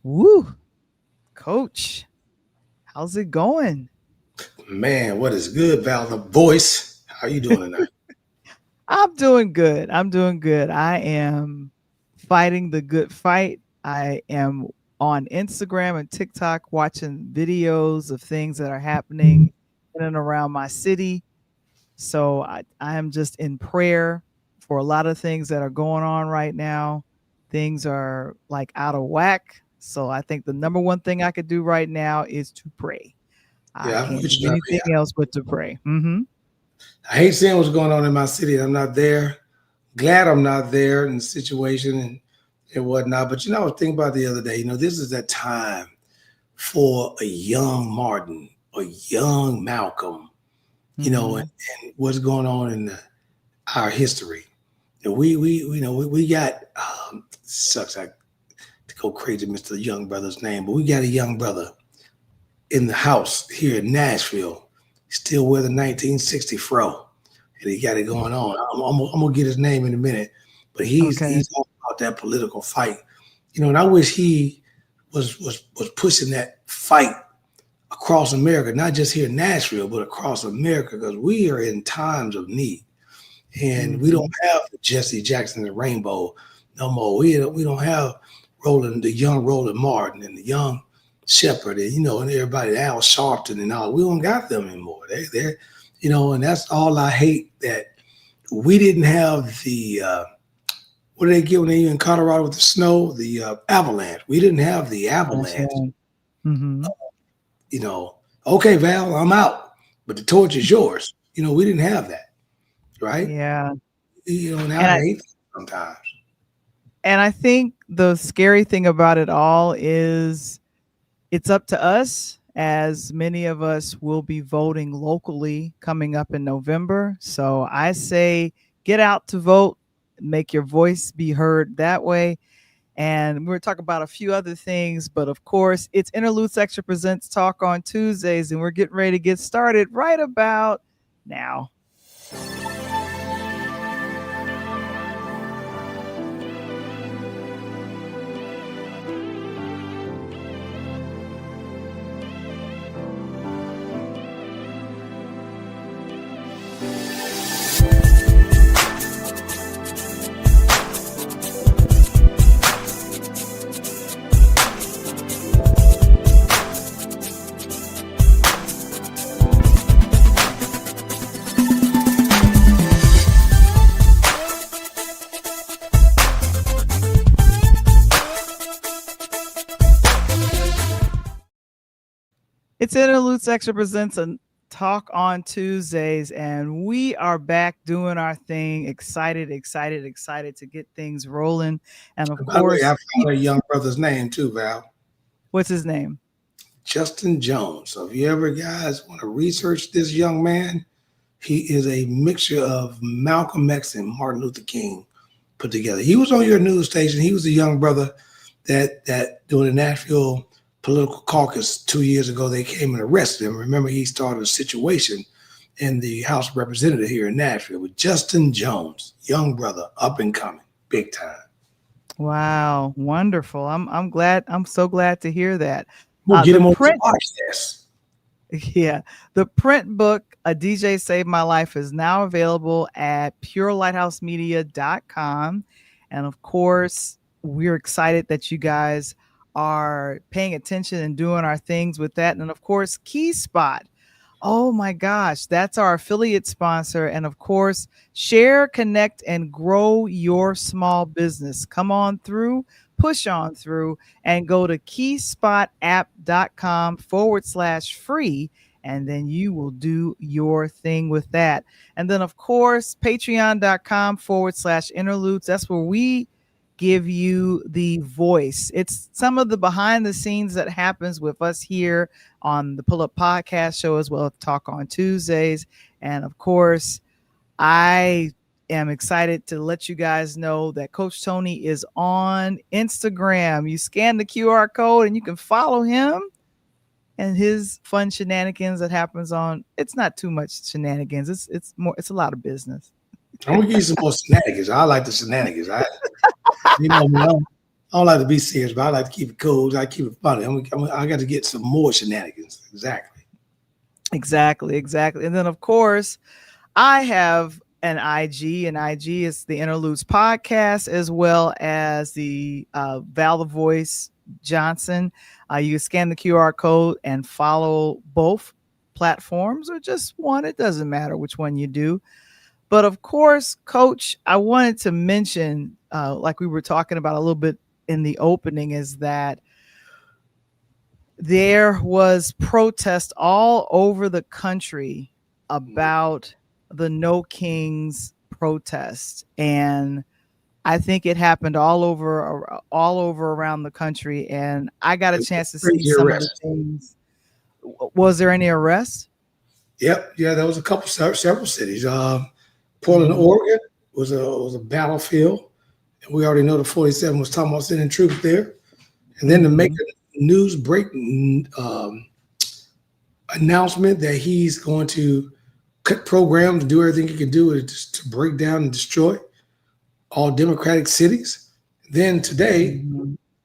Woo, Coach, how's it going? Man, what is good, Val? The voice. How you doing tonight? I'm doing good. I'm doing good. I am fighting the good fight. I am on Instagram and TikTok watching videos of things that are happening in and around my city. So I am just in prayer for a lot of things that are going on right now. Things are like out of whack. So I think the number one thing I could do right now is to pray. I Yeah, I'm can't with do you. anything else but to pray. I hate seeing what's going on in my city. I'm not there. Glad I'm not there in the situation and whatnot. But I was thinking about the other day. This is that time for a young Martin, a young Malcolm. Hmm. And what's going on in our history. We got sucks. I to go crazy, Mr. Young Brother's name, but we got a young brother in the house here in Nashville, still wear the 1960 fro, and he got it going on. I'm gonna get his name in a minute, but Okay. he's all about that political fight, and I wish he was pushing that fight across America, not just here in Nashville, but across America, because we are in times of need, and we don't Hmm. have Jesse Jackson and Rainbow no more. We don't have Roland, the young Roland Martin, and the young Shepherd, and everybody, Al Sharpton and all. We don't got them anymore. And that's all I hate, that we didn't have the what do they get when they in Colorado with the snow? The avalanche. We didn't have the That's avalanche. right. Hmm. You know, okay, Val, I'm out, but the torch is yours. We didn't have that, right? Yeah. And And I I hate that sometimes. and I think the scary thing about it all is it's up to us, as many of us will be voting locally coming up in November. So I say get out to vote, make your voice be heard that way. And we're talking about a few other things, but of course, it's Interludes Extra Presents Talk on Tuesdays, and we're getting ready to get started right about now. It's Interludes Extra Presents a Talk on Tuesdays, and we are back doing our thing. Excited, excited, excited to get things rolling. And of And by the way, I course, found a young brother's name too, Val. what's his name? Justin Jones. So if you ever guys want to research this young man, he is a mixture of Malcolm X and Martin Luther King put together. He was on your news station. He was a young brother that during the Nashville political caucus 2 years ago, they came and arrested him. Remember, he started a situation in the House of Representatives here in Nashville with Justin Jones, young brother, up and coming, big time. Wow, wonderful. I'm glad. I'm so glad to hear that. We'll get The him on the print, podcast. yeah, the print book, A DJ Saved My Life, is now available at purelighthouse.media.com. And of course, we're excited that you guys are paying attention and doing our things with that. And of course, Key Spot. Oh my gosh, that's our affiliate sponsor. And of course, share, connect, and grow your small business. Come on through, push on through, and go to keyspot.app.com/free. And then you will do your thing with that. And then, of course, patreon.com/interludes. That's where we give you the voice. It's some of the behind the scenes that happens with us here on the Pull Up Podcast Show, as well as Talk on Tuesdays. And of course, I am excited to let you guys know that Coach Tony is on Instagram. You scan the QR code and you can follow him and his fun shenanigans that happens on. It's not too much shenanigans. It's a lot of business. I'm gonna give you some more shenanigans. I like the shenanigans. You know me, I don't like to be serious, but I like to keep it cool. I keep it funny. I got to get some more shenanigans. Exactly. And then, of course, I have an IG, and IG is the Interludes podcast, as well as the Val the Voice Johnson. You can scan the QR code and follow both platforms, or just one. It doesn't matter which one you do. But of course, Coach, I wanted to mention, like we were talking about a little bit in the opening, is that there was protest all over the country about the No Kings protest, and I think it happened all over around the country. And I got a chance to see some of the things. Was there any arrests? Yep, yeah, there was a couple, several cities. Portland, Oregon was a battlefield, and we already know the 47 was talking about sending troops there, and then to make a news breaking announcement that he's going to cut programs, do everything he can do to break down and destroy all Democratic cities. Then today,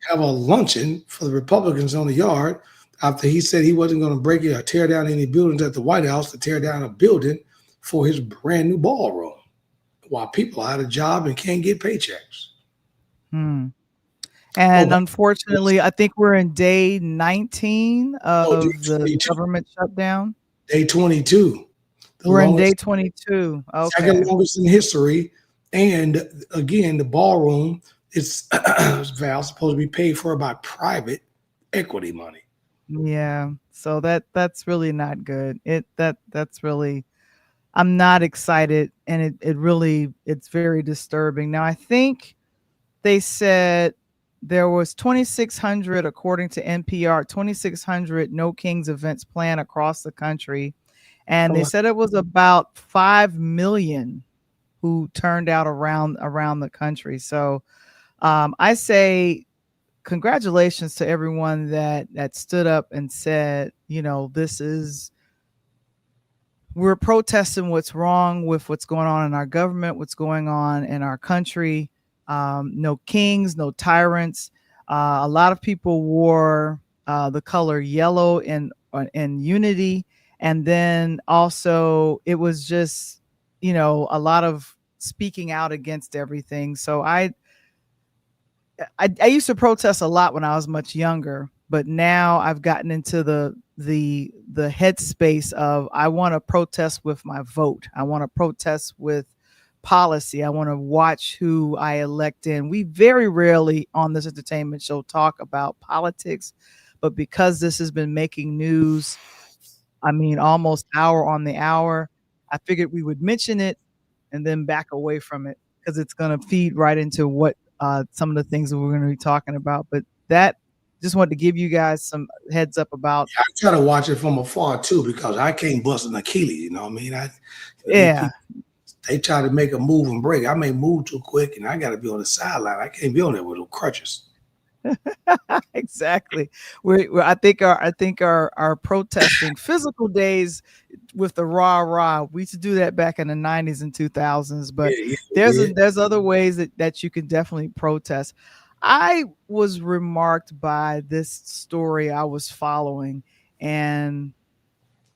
have a luncheon for the Republicans on the yard after he said he wasn't going to break it or tear down any buildings at the White House, to tear down a building for his brand new ballroom, while people are out of job and can't get paychecks. And unfortunately, I think we're in day 19 of the government shutdown. Day 22. We're in day 22. Okay. Second longest in history. And again, the ballroom is Val supposed to be paid for by private equity money. Yeah. So that's really not good. That's really, I'm not excited, and it's very disturbing. Now, I think they said there was 2,600, according to NPR, 2,600 No Kings events planned across the country. And they said it was about 5 million who turned out around the country. So I say congratulations to everyone that stood up and said, we're protesting what's wrong with what's going on in our government, what's going on in our country. No kings, no tyrants. A lot of people wore the color yellow in unity. And then also it was just, a lot of speaking out against everything. So I used to protest a lot when I was much younger, but now I've gotten into the headspace of, I want to protest with my vote. I want to protest with policy. I want to watch who I elect in. We very rarely on this entertainment show talk about politics, but because this has been making news, almost hour on the hour, I figured we would mention it and then back away from it, because it's going to feed right into what some of the things that we're going to be talking about. But that, just wanted to give you guys some heads up about. I try to watch it from afar too, because I can't bust an Achilles. You know what I mean? They try to make a move and break. I may move too quick, and I got to be on the sideline. I can't be on there with little crutches. Exactly. I think our protesting physical days with the rah, we used to do that back in the 90s and 2000s, but there's other ways that you can definitely protest. I was remarked by this story I was following, and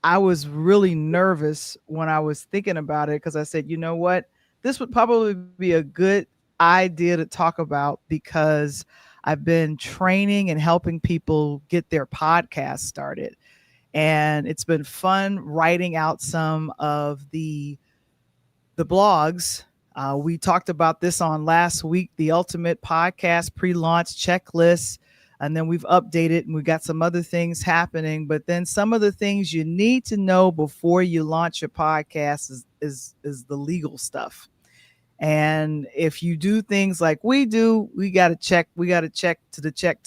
I was really nervous when I was thinking about it, because I said, you know what, this would probably be a good idea to talk about, because I've been training and helping people get their podcast started. And it's been fun writing out some of the blogs. We talked about this on last week, the ultimate podcast pre-launch checklist. And then we've updated, and we've got some other things happening. But then some of the things you need to know before you launch your podcast is the legal stuff. And if you do things like we do, we got to check to the check.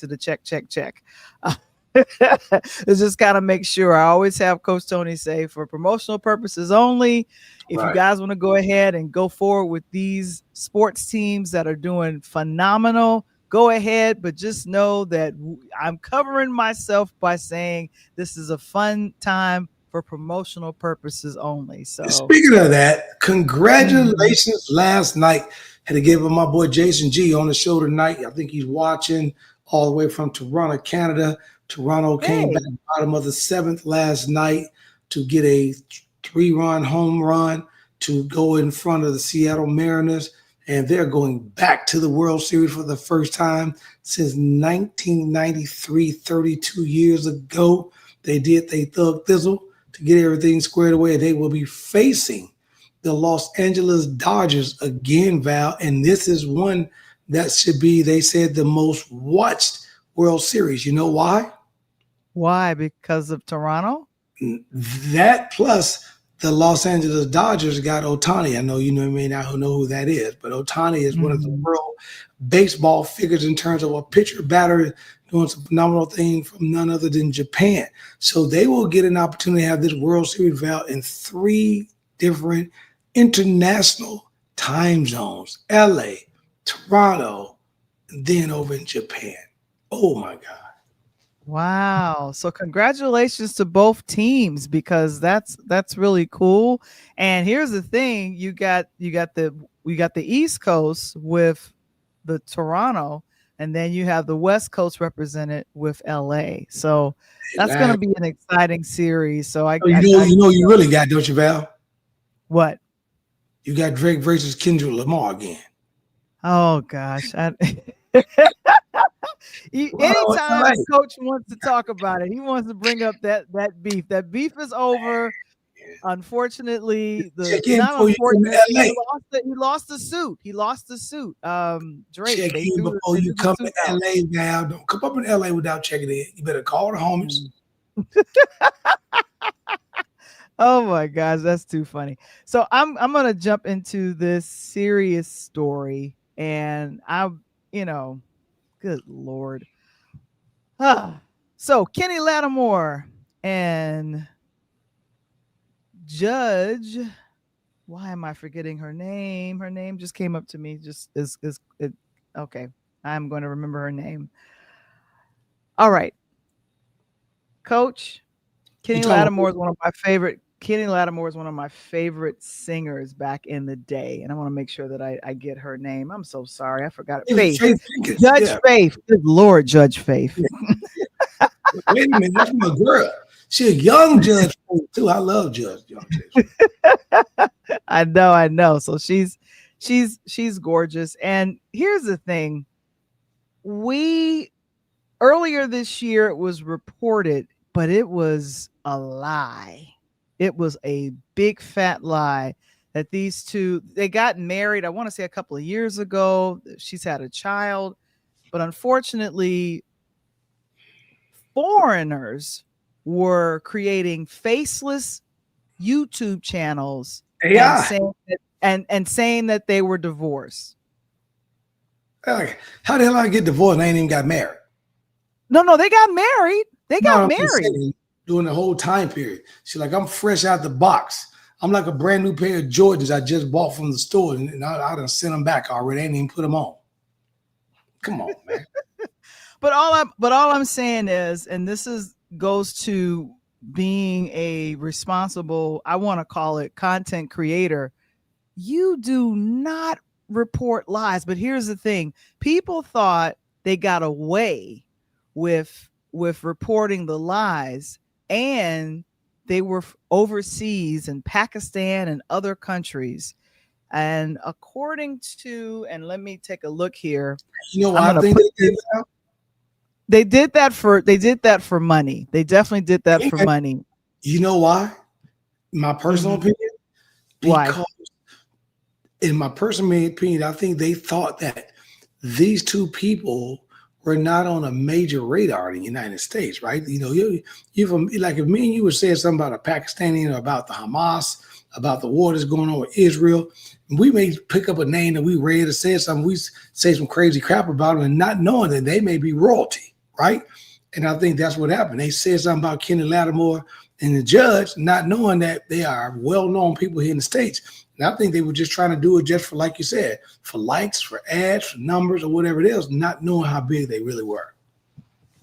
It's just kind of make sure. I always have Coach Tony say, for promotional purposes only, if you guys want to go ahead and go forward with these sports teams that are doing phenomenal, go ahead. But just know that I'm covering myself by saying this is a fun time for promotional purposes only. So speaking of that, congratulations last night Had to give my boy Jason G on the show tonight. I think he's watching all the way from Toronto, Canada. Toronto came back bottom of the 7th last night to get a 3-run home run to go in front of the Seattle Mariners. And they're going back to the World Series for the first time since 1993, 32 years ago. They did they thug thizzle to get everything squared away. They will be facing the Los Angeles Dodgers again, Val. And this is one that should be, they said, the most watched World Series. You know why? Why? Because of Toronto? That plus the Los Angeles Dodgers got Ohtani. I know you may not know who that is, but Ohtani is one of the world baseball figures in terms of a pitcher, batter, doing some phenomenal thing from none other than Japan. So they will get an opportunity to have this World Series, Val, in 3 different international time zones: LA, Toronto, and then over in Japan. Oh my God. Wow. So congratulations to both teams, because that's really cool. And here's the thing, you got the East Coast with the Toronto, and then you have the West Coast represented with LA. So that's going to be an exciting series. So you really got, don't you, Val? What? You got Drake versus Kendrick Lamar again. Oh gosh. Anytime Coach wants to talk about it, he wants to bring up that beef. That beef is over. Unfortunately, he lost the suit. He lost the suit. Drake. Check in before you come to LA now. Don't come up in LA without checking in. You better call the homies. Oh my gosh, that's too funny. So I'm gonna jump into this serious story, and good Lord. So Kenny Lattimore and Judge, why am I forgetting her name? Her name just came up to me. Okay. I'm going to remember her name. All right. Coach, Kenny Lattimore is one of my favorite singers back in the day. And I want to make sure that I get her name. I'm so sorry. I forgot it. Faith. Judge Faith. Good Lord, Judge Faith. Yeah. Wait a minute. That's my girl. She's a young Judge Faith too. I love Judge. I know. So she's gorgeous. And here's the thing. Earlier this year, it was reported, but it was a lie. It was a big fat lie that these two, they got married, I want to say a couple of years ago. She's had a child, but unfortunately, foreigners were creating faceless YouTube channels and saying that they were divorced. Like, how the hell I get divorced and I ain't even got married? No, they got married. They got married during the whole time period. She's like, I'm fresh out the box. I'm like a brand new pair of Jordans I just bought from the store, and I done sent them back already. I ain't even put them on. Come on, man. But all I'm saying is, and this goes to being a responsible, I want to call it, content creator. You do not report lies. But here's the thing: people thought they got away with reporting the lies, and they were overseas in Pakistan and other countries. And according to, and let me take a look here. You know what I think they did that for money. They definitely did that for money. You know why? My personal opinion. Because why? In my personal opinion, I think they thought that these two people were not on a major radar in the United States, right? You know, you from, like, if me and you were saying something about a Pakistani or about the Hamas, about the war that's going on with Israel, we may pick up a name that we read or said something, we say some crazy crap about them, and not knowing that they may be royalty, right? And I think that's what happened. They said something about Kenny Lattimore and the Judge, not knowing that they are well-known people here in the States. And I think they were just trying to do it just for, like you said, for likes, for ads, for numbers, or whatever it is, not knowing how big they really were.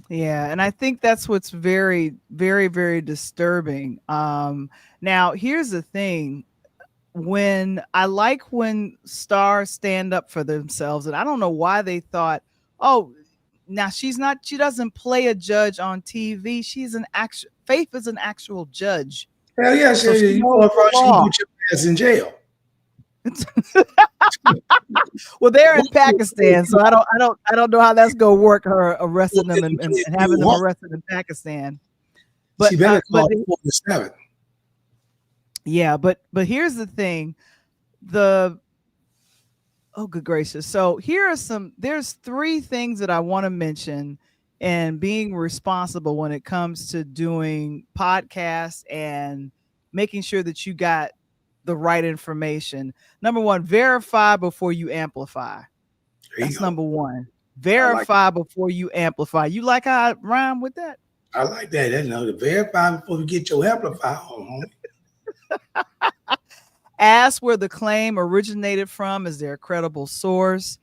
Yeah, and I think that's what's very, very, very disturbing. Now, here's the thing. when stars stand up for themselves, and I don't know why they thought, oh, now she doesn't play a judge on TV. Faith is an actual judge. Hell yeah, So she knows the she can law. put your ass in jail. Well, they're in Pakistan, so I don't know how that's gonna work. Her arresting them and having them arrested in Pakistan. But she better call but 47. yeah, but here's the thing. Oh, good gracious. So there's three things that I want to mention and being responsible when it comes to doing podcasts and making sure that you got the right information. Number one, verify before you amplify. That's number one. Verify before you amplify. You like how I rhyme with that? I like that. That's to verify before you get your amplifier on, homie. Ask where the claim originated from. Is there a credible source?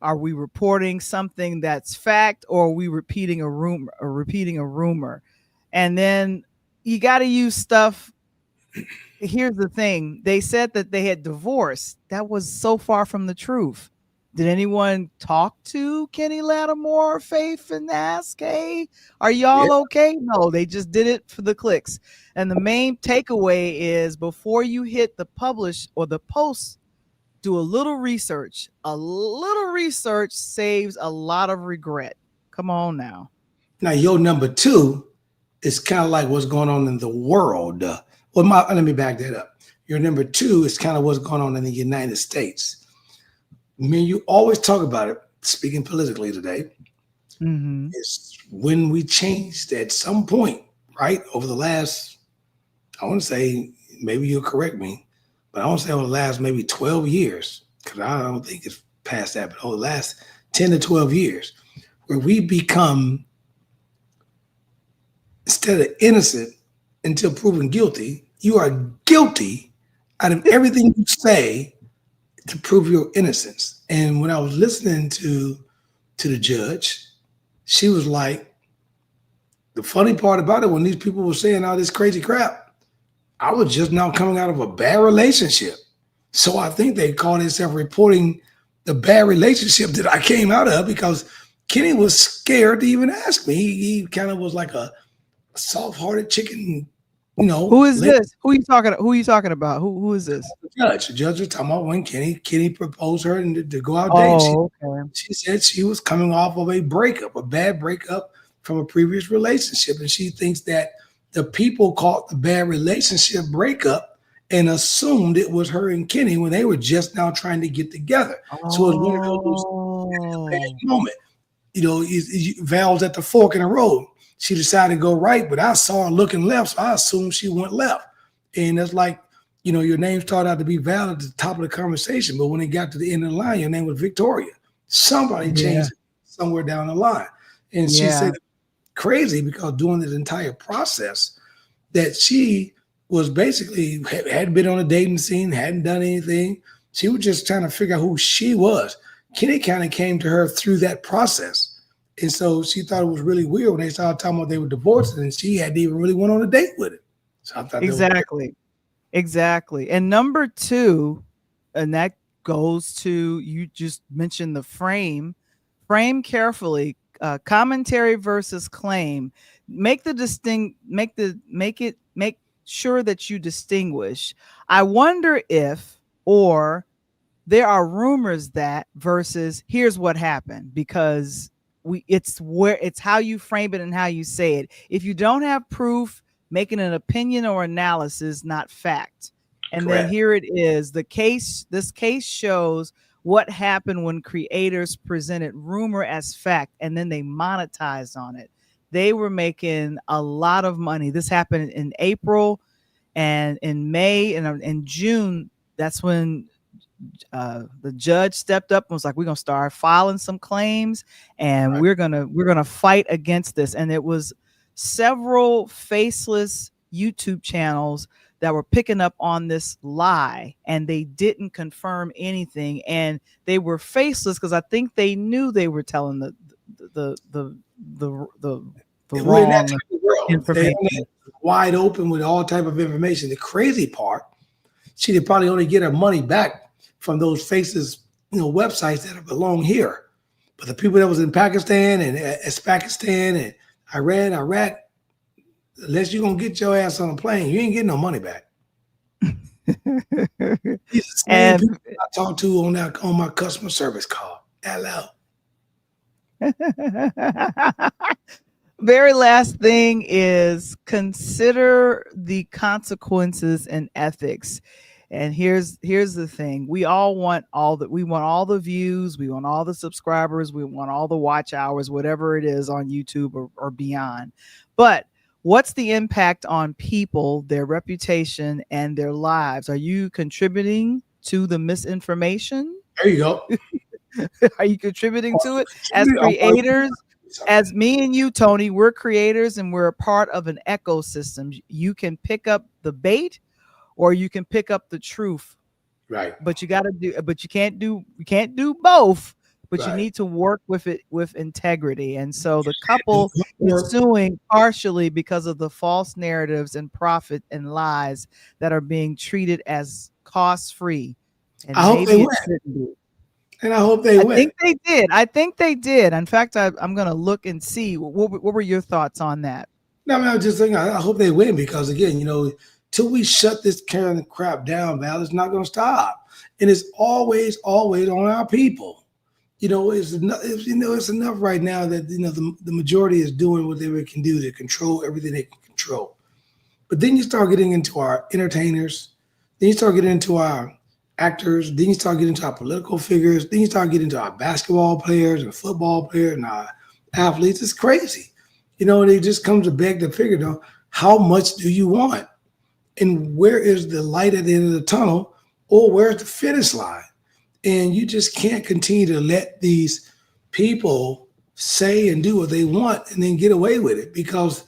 Are we reporting something that's fact, or are we repeating a rumor? And then you got to use stuff. Here's the thing. They said that they had divorced. That was so far from the truth. Did anyone talk to Kenny Lattimore or Faith and ask, hey, are y'all okay? No, they just did it for the clicks. And the main takeaway is before you hit the publish or the post, do a little research. A little research saves a lot of regret. Come on now. Now, your number two is kind of like what's going on in the world. Let me back that up. Your number two is kind of what's going on in the United States. I mean, you always talk about it, speaking politically today, is when we changed at some point, right? Over the last, I want to say, maybe you'll correct me, but I want to say over the last maybe 12 years, because I don't think it's past that, but over the last 10 to 12 years, where we become, instead of innocent until proven guilty, you are guilty out of everything you say to prove your innocence. And when I was listening to the judge, she was like, the funny part about it, when these people were saying all this crazy crap, I was just now coming out of a bad relationship. So I think they call themselves reporting the bad relationship that I came out of, because Kenny was scared to even ask me. He kind of was like a soft-hearted chicken. You know, who is this? Who are you talking about? Who is this? The judge was talking about when Kenny proposed her and to go out dating. Okay. She said she was coming off of a bad breakup from a previous relationship, and she thinks that the people caught the bad relationship breakup and assumed it was her and Kenny when they were just now trying to get together. So it was one of those bad moment. You know, Val's at the fork in the road. She decided to go right, but I saw her looking left, so I assumed she went left. And it's like, you know, your name started out to be Val at the top of the conversation, but when it got to the end of the line, your name was Victoria. Somebody changed it somewhere down the line. And she said, crazy, because during this entire process that she was basically hadn't been on a dating scene, hadn't done anything. She was just trying to figure out who she was. Kenny kind of came to her through that process. And so she thought it was really weird when they started talking about they were divorced, and she hadn't even really went on a date with him. So I thought Exactly. And number two, and that goes to, you just mentioned the frame carefully, commentary versus claim. Make sure that you distinguish. I wonder if, or there are rumors that versus here's what happened, because it's how you frame it and how you say it. If you don't have proof, making an opinion or analysis, not fact. And Correct. Then here it is. This case shows what happened when creators presented rumor as fact and then they monetized on it. They were making a lot of money. This happened in April, and in May and in June, that's when the judge stepped up and was like, we're going to start filing some claims, and we're going to fight against this. And it was several faceless YouTube channels that were picking up on this lie, and they didn't confirm anything, and they were faceless because I think they knew they were telling the wrong information. Wide open with all type of information. The crazy part, She'd probably only get her money back from those Faceless, websites that belong here. But the people that was in Pakistan and Pakistan and Iran, Iraq, unless you're gonna get your ass on a plane, you ain't getting no money back. These are the same people I talk to on my customer service call. Hello. Very last thing is consider the consequences and ethics. And here's the thing. We want all the views, we want all the subscribers, we want all the watch hours, whatever it is on YouTube or beyond. But what's the impact on people, their reputation, and their lives? Are you contributing to the misinformation? There you go. Are you contributing to it? As creators, as me and you, Tony, we're creators and we're a part of an ecosystem. You can pick up the bait or you can pick up the truth. Right. But you can't do both. But right. You need to work with it with integrity. And so the couple is suing partially because of the false narratives and profit and lies that are being treated as cost-free. And I hope they win. And I hope they win. I think they did. In fact, I'm going to look and see. What were your thoughts on that? No, I was just saying, I hope they win because, again, till we shut this kind of crap down, Val, it's not going to stop. And it's always on our people. It's enough right now that, the majority is doing whatever it can do to control everything they can control. But then you start getting into our entertainers. Then you start getting into our actors. Then you start getting into our political figures. Then you start getting into our basketball players and football players and our athletes. It's crazy. And it just comes to beg to figure, how much do you want? And where is the light at the end of the tunnel, or where's the finish line? And you just can't continue to let these people say and do what they want and then get away with it. Because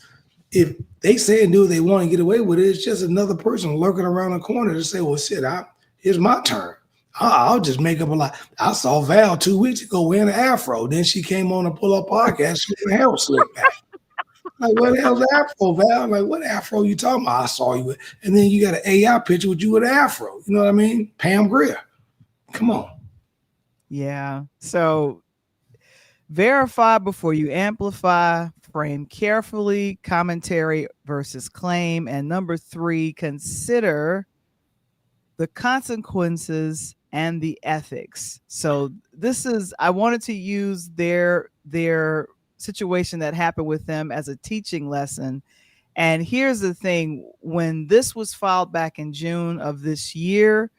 if they say and do what they want and get away with it, it's just another person lurking around the corner to say, well, shit, here's my turn. I'll just make up a lie. I saw Val 2 weeks ago wearing an afro. Then she came on a pull-up podcast. Her hair was slicked back. Like, what the hell's the afro, Val? I'm like, what afro you talking about? I saw you with. And then you got an AI picture with you with an afro. You know what I mean? Pam Grier. Come on. Yeah. So verify before you amplify, frame carefully, commentary versus claim. And number 3, consider the consequences and the ethics. So I wanted to use their situation that happened with them as a teaching lesson. And here's the thing, when this was filed back in June of this year,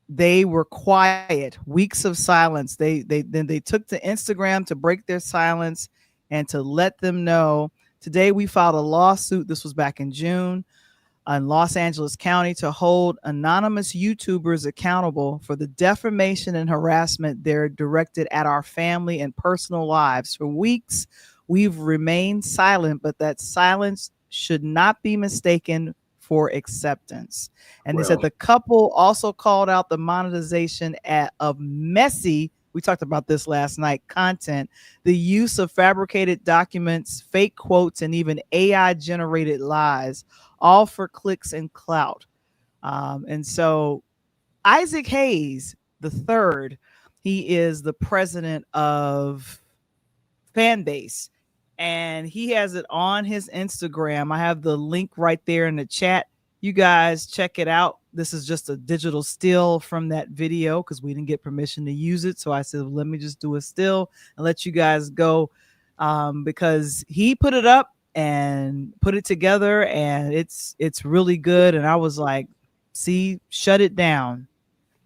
they were quiet, weeks of silence. They took to Instagram to break their silence and to let them know. Today we filed a lawsuit. This was back in June in Los Angeles County to hold anonymous YouTubers accountable for the defamation and harassment they're directed at our family and personal lives. For weeks, we've remained silent, but that silence should not be mistaken for acceptance. And they said the couple also called out the monetization of messy, we talked about this last night, content, the use of fabricated documents, fake quotes, and even AI-generated lies, all for clicks and clout. And so Isaac Hayes III, he is the president of Fanbase, and he has it on his Instagram. I have the link right there in the chat. You guys check it out. This is just a digital still from that video because we didn't get permission to use it. So I said, well, let me just do a still and let you guys go, because he put it up and put it together, and it's really good. And I was like, see, shut it down.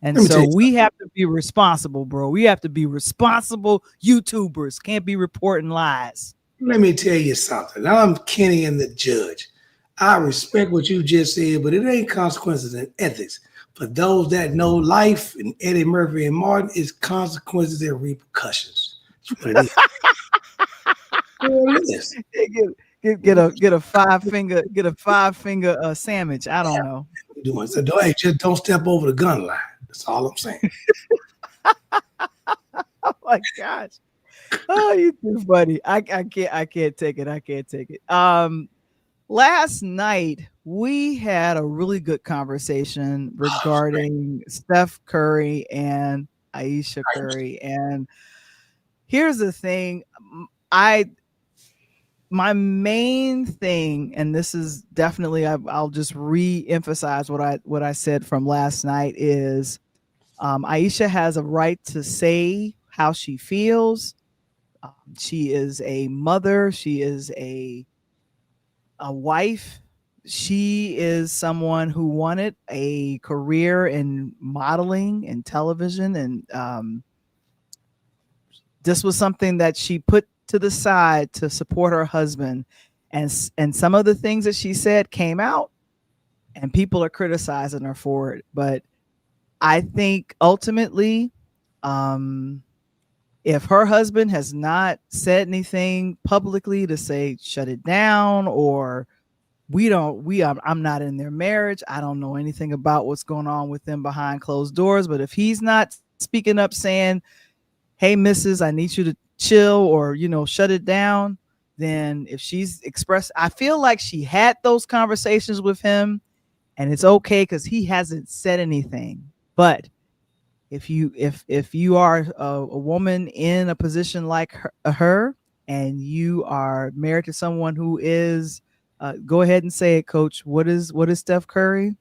And so we have to be responsible, bro. We have to be responsible YouTubers. Can't be reporting lies. Let me tell you something. I'm Kenny and the judge. I respect what you just said, but it ain't consequences and ethics. For those that know life, and Eddie Murphy and Martin, is consequences and repercussions. That's what it is. What it is. Get a five finger sandwich. I don't know. Doing so, just don't step over the gun line. That's all I'm saying. Oh my gosh. Oh, you too funny. I can't take it. Last night we had a really good conversation regarding Steph Curry and Ayesha Curry. And here's the thing. My main thing, and this is definitely, I'll just re-emphasize what I said from last night, is Ayesha has a right to say how she feels. She is a mother. She is a wife. She is someone who wanted a career in modeling and television, and this was something that she put to the side to support her husband. And some of the things that she said came out, and people are criticizing her for it. But I think ultimately, if her husband has not said anything publicly to say shut it down, or I'm not in their marriage, I don't know anything about what's going on with them behind closed doors. But if he's not speaking up saying, hey, missus, I need you to chill, or, shut it down, then if she's expressed, I feel like she had those conversations with him, and it's okay because he hasn't said anything. But if you are a woman in a position like her, and you are married to someone who is, go ahead and say it, Coach. What is Steph Curry?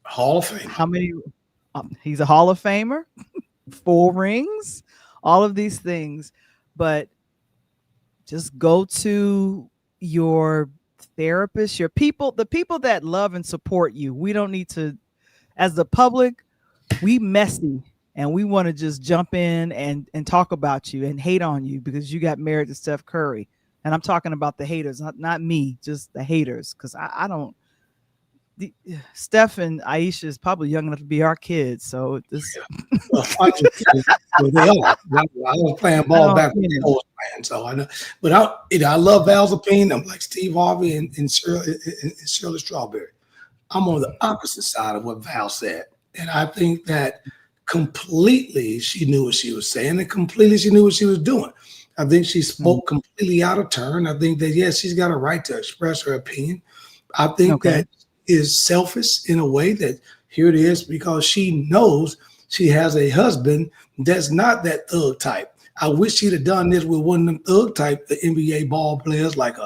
Hall of Fame. How many? He's a Hall of Famer, 4 rings, all of these things. But just go to your therapist, your people, the people that love and support you. We don't need to, as the public, we messy, and we want to just jump in and talk about you and hate on you because you got married to Steph Curry. And I'm talking about the haters, not me, just the haters. Because I don't. Steph and Ayesha is probably young enough to be our kids, so this. Well, they are. I was playing ball back when I was playing, so I know. But I love Val's opinion. I'm like Steve Harvey and Shirley Strawberry. I'm on the opposite side of what Val said, and I think that completely she knew what she was saying, and completely she knew what she was doing. I think she spoke completely out of turn. I think that, yes, she's got a right to express her opinion. I think that is selfish in a way that here it is because she knows she has a husband that's not that thug type. I wish she'd have done this with one of them thug type, the NBA ball players like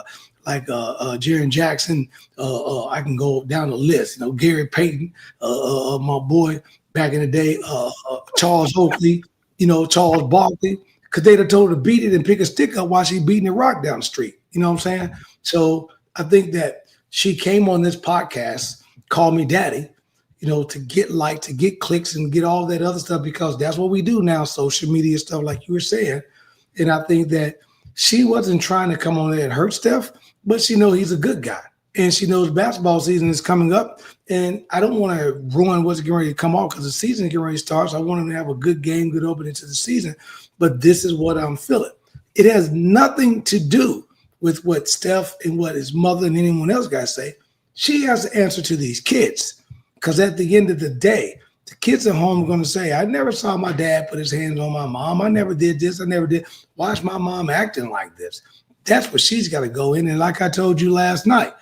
Jaren Jackson. I can go down the list. Gary Payton, my boy back in the day, Charles Oakley, Charles Barkley, because they'd have told her to beat it and pick a stick up while she's beating the rock down the street. You know what I'm saying? So I think that she came on this podcast, Call Me Daddy, to get clicks and get all that other stuff, because that's what we do now, social media stuff, like you were saying. And I think that she wasn't trying to come on there and hurt Steph, but she knows he's a good guy. And she knows basketball season is coming up. And I don't want to ruin what's getting ready to come off because the season is getting ready to start. So I want him to have a good game, good opening to the season. But this is what I'm feeling. It has nothing to do with what Steph and what his mother and anyone else got to say. She has to answer to these kids, because at the end of the day, the kids at home are going to say, I never saw my dad put his hands on my mom. I never did this. I never did. Why is my mom acting like this? That's what she's got to go in. And like I told you last night,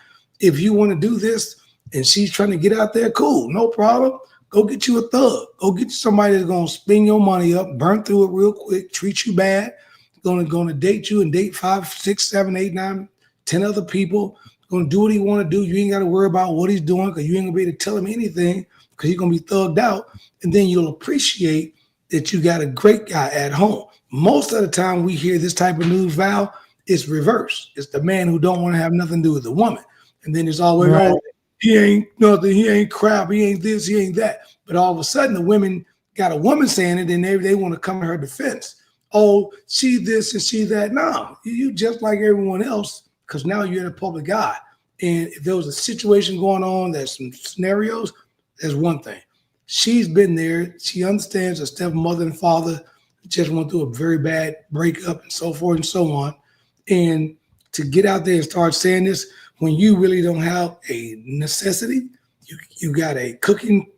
if you want to do this and she's trying to get out there, cool, no problem. Go get you a thug. Go get you somebody that's going to spend your money up, burn through it real quick, treat you bad, going to date you and date 5, 6, 7, 8, 9, 10 other people, going to do what he want to do. You ain't got to worry about what he's doing because you ain't going to be able to tell him anything because he's going to be thugged out. And then you'll appreciate that you got a great guy at home. Most of the time we hear this type of news, Val, it's reverse. It's the man who don't want to have nothing to do with the woman. And then it's always, oh, he ain't nothing, he ain't crap, he ain't this, he ain't that. But all of a sudden the women got a woman saying it and they want to come to her defense. Oh, she this and she that. No, you just like everyone else, because now you're in a public eye. And if there was a situation going on, there's some scenarios, there's one thing. She's been there. She understands her stepmother and father just went through a very bad breakup and so forth and so on. And to get out there and start saying this when you really don't have a necessity, you got a cooking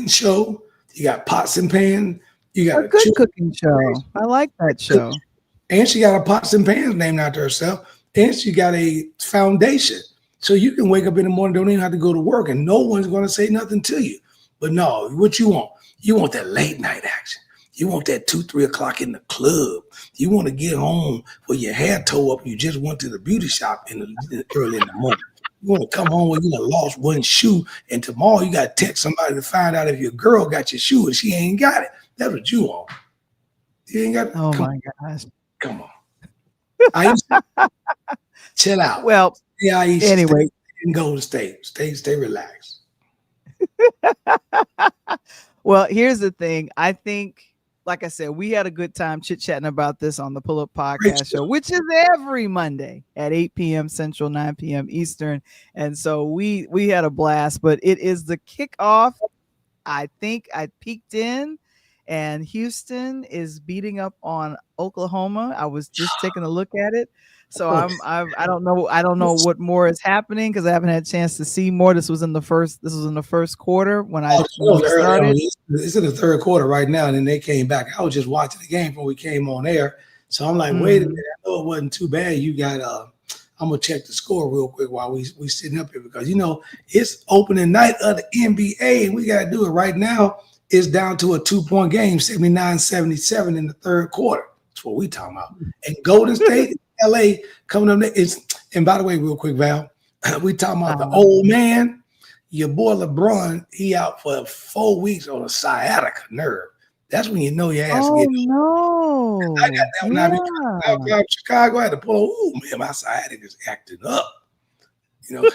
show, you got pots and pans, you got a good cooking show. I like that show. And she got a pots and pans named after herself, and she got a foundation. So you can wake up in the morning, don't even have to go to work, and no one's going to say nothing to you. But no, what you want? You want that late night action. You want that 2, 3 o'clock in the club. You want to get home with your hair toe up. You just went to the beauty shop early in the morning. You want to come home when you done lost one shoe, and tomorrow you got to text somebody to find out if your girl got your shoe and she ain't got it. That's what you want. You ain't got it? Oh my gosh. Come on. Ayesha, chill out. Well, yeah, Ayesha, anyway. Stay in Golden State. Stay relaxed. Well, here's the thing. I think, like I said, we had a good time chit-chatting about this on the Pull Up Podcast Show, which is every Monday at 8 p.m. Central, 9 p.m. Eastern. And so we had a blast, but it is the kickoff. I think I peeked in, and Houston is beating up on Oklahoma. I was just taking a look at it. So I don't know what more is happening because I haven't had a chance to see more. This was in the first quarter when we started. It's in the third quarter right now, and then they came back. I was just watching the game before we came on air. So I'm like, wait a minute, I know it wasn't too bad. You got I'm gonna check the score real quick while we sitting up here because it's opening night of the NBA and we gotta do it right now. It's down to a 2-point game, 79-77 in the third quarter. That's what we talking about. And Golden State, LA coming up next. And by the way, real quick, Val, we talking about the old man. Your boy LeBron, he out for 4 weeks on a sciatica nerve. That's when you know your ass Oh get no! I got that when I was out Chicago. I had to pull. Oh man, my sciatica is acting up. You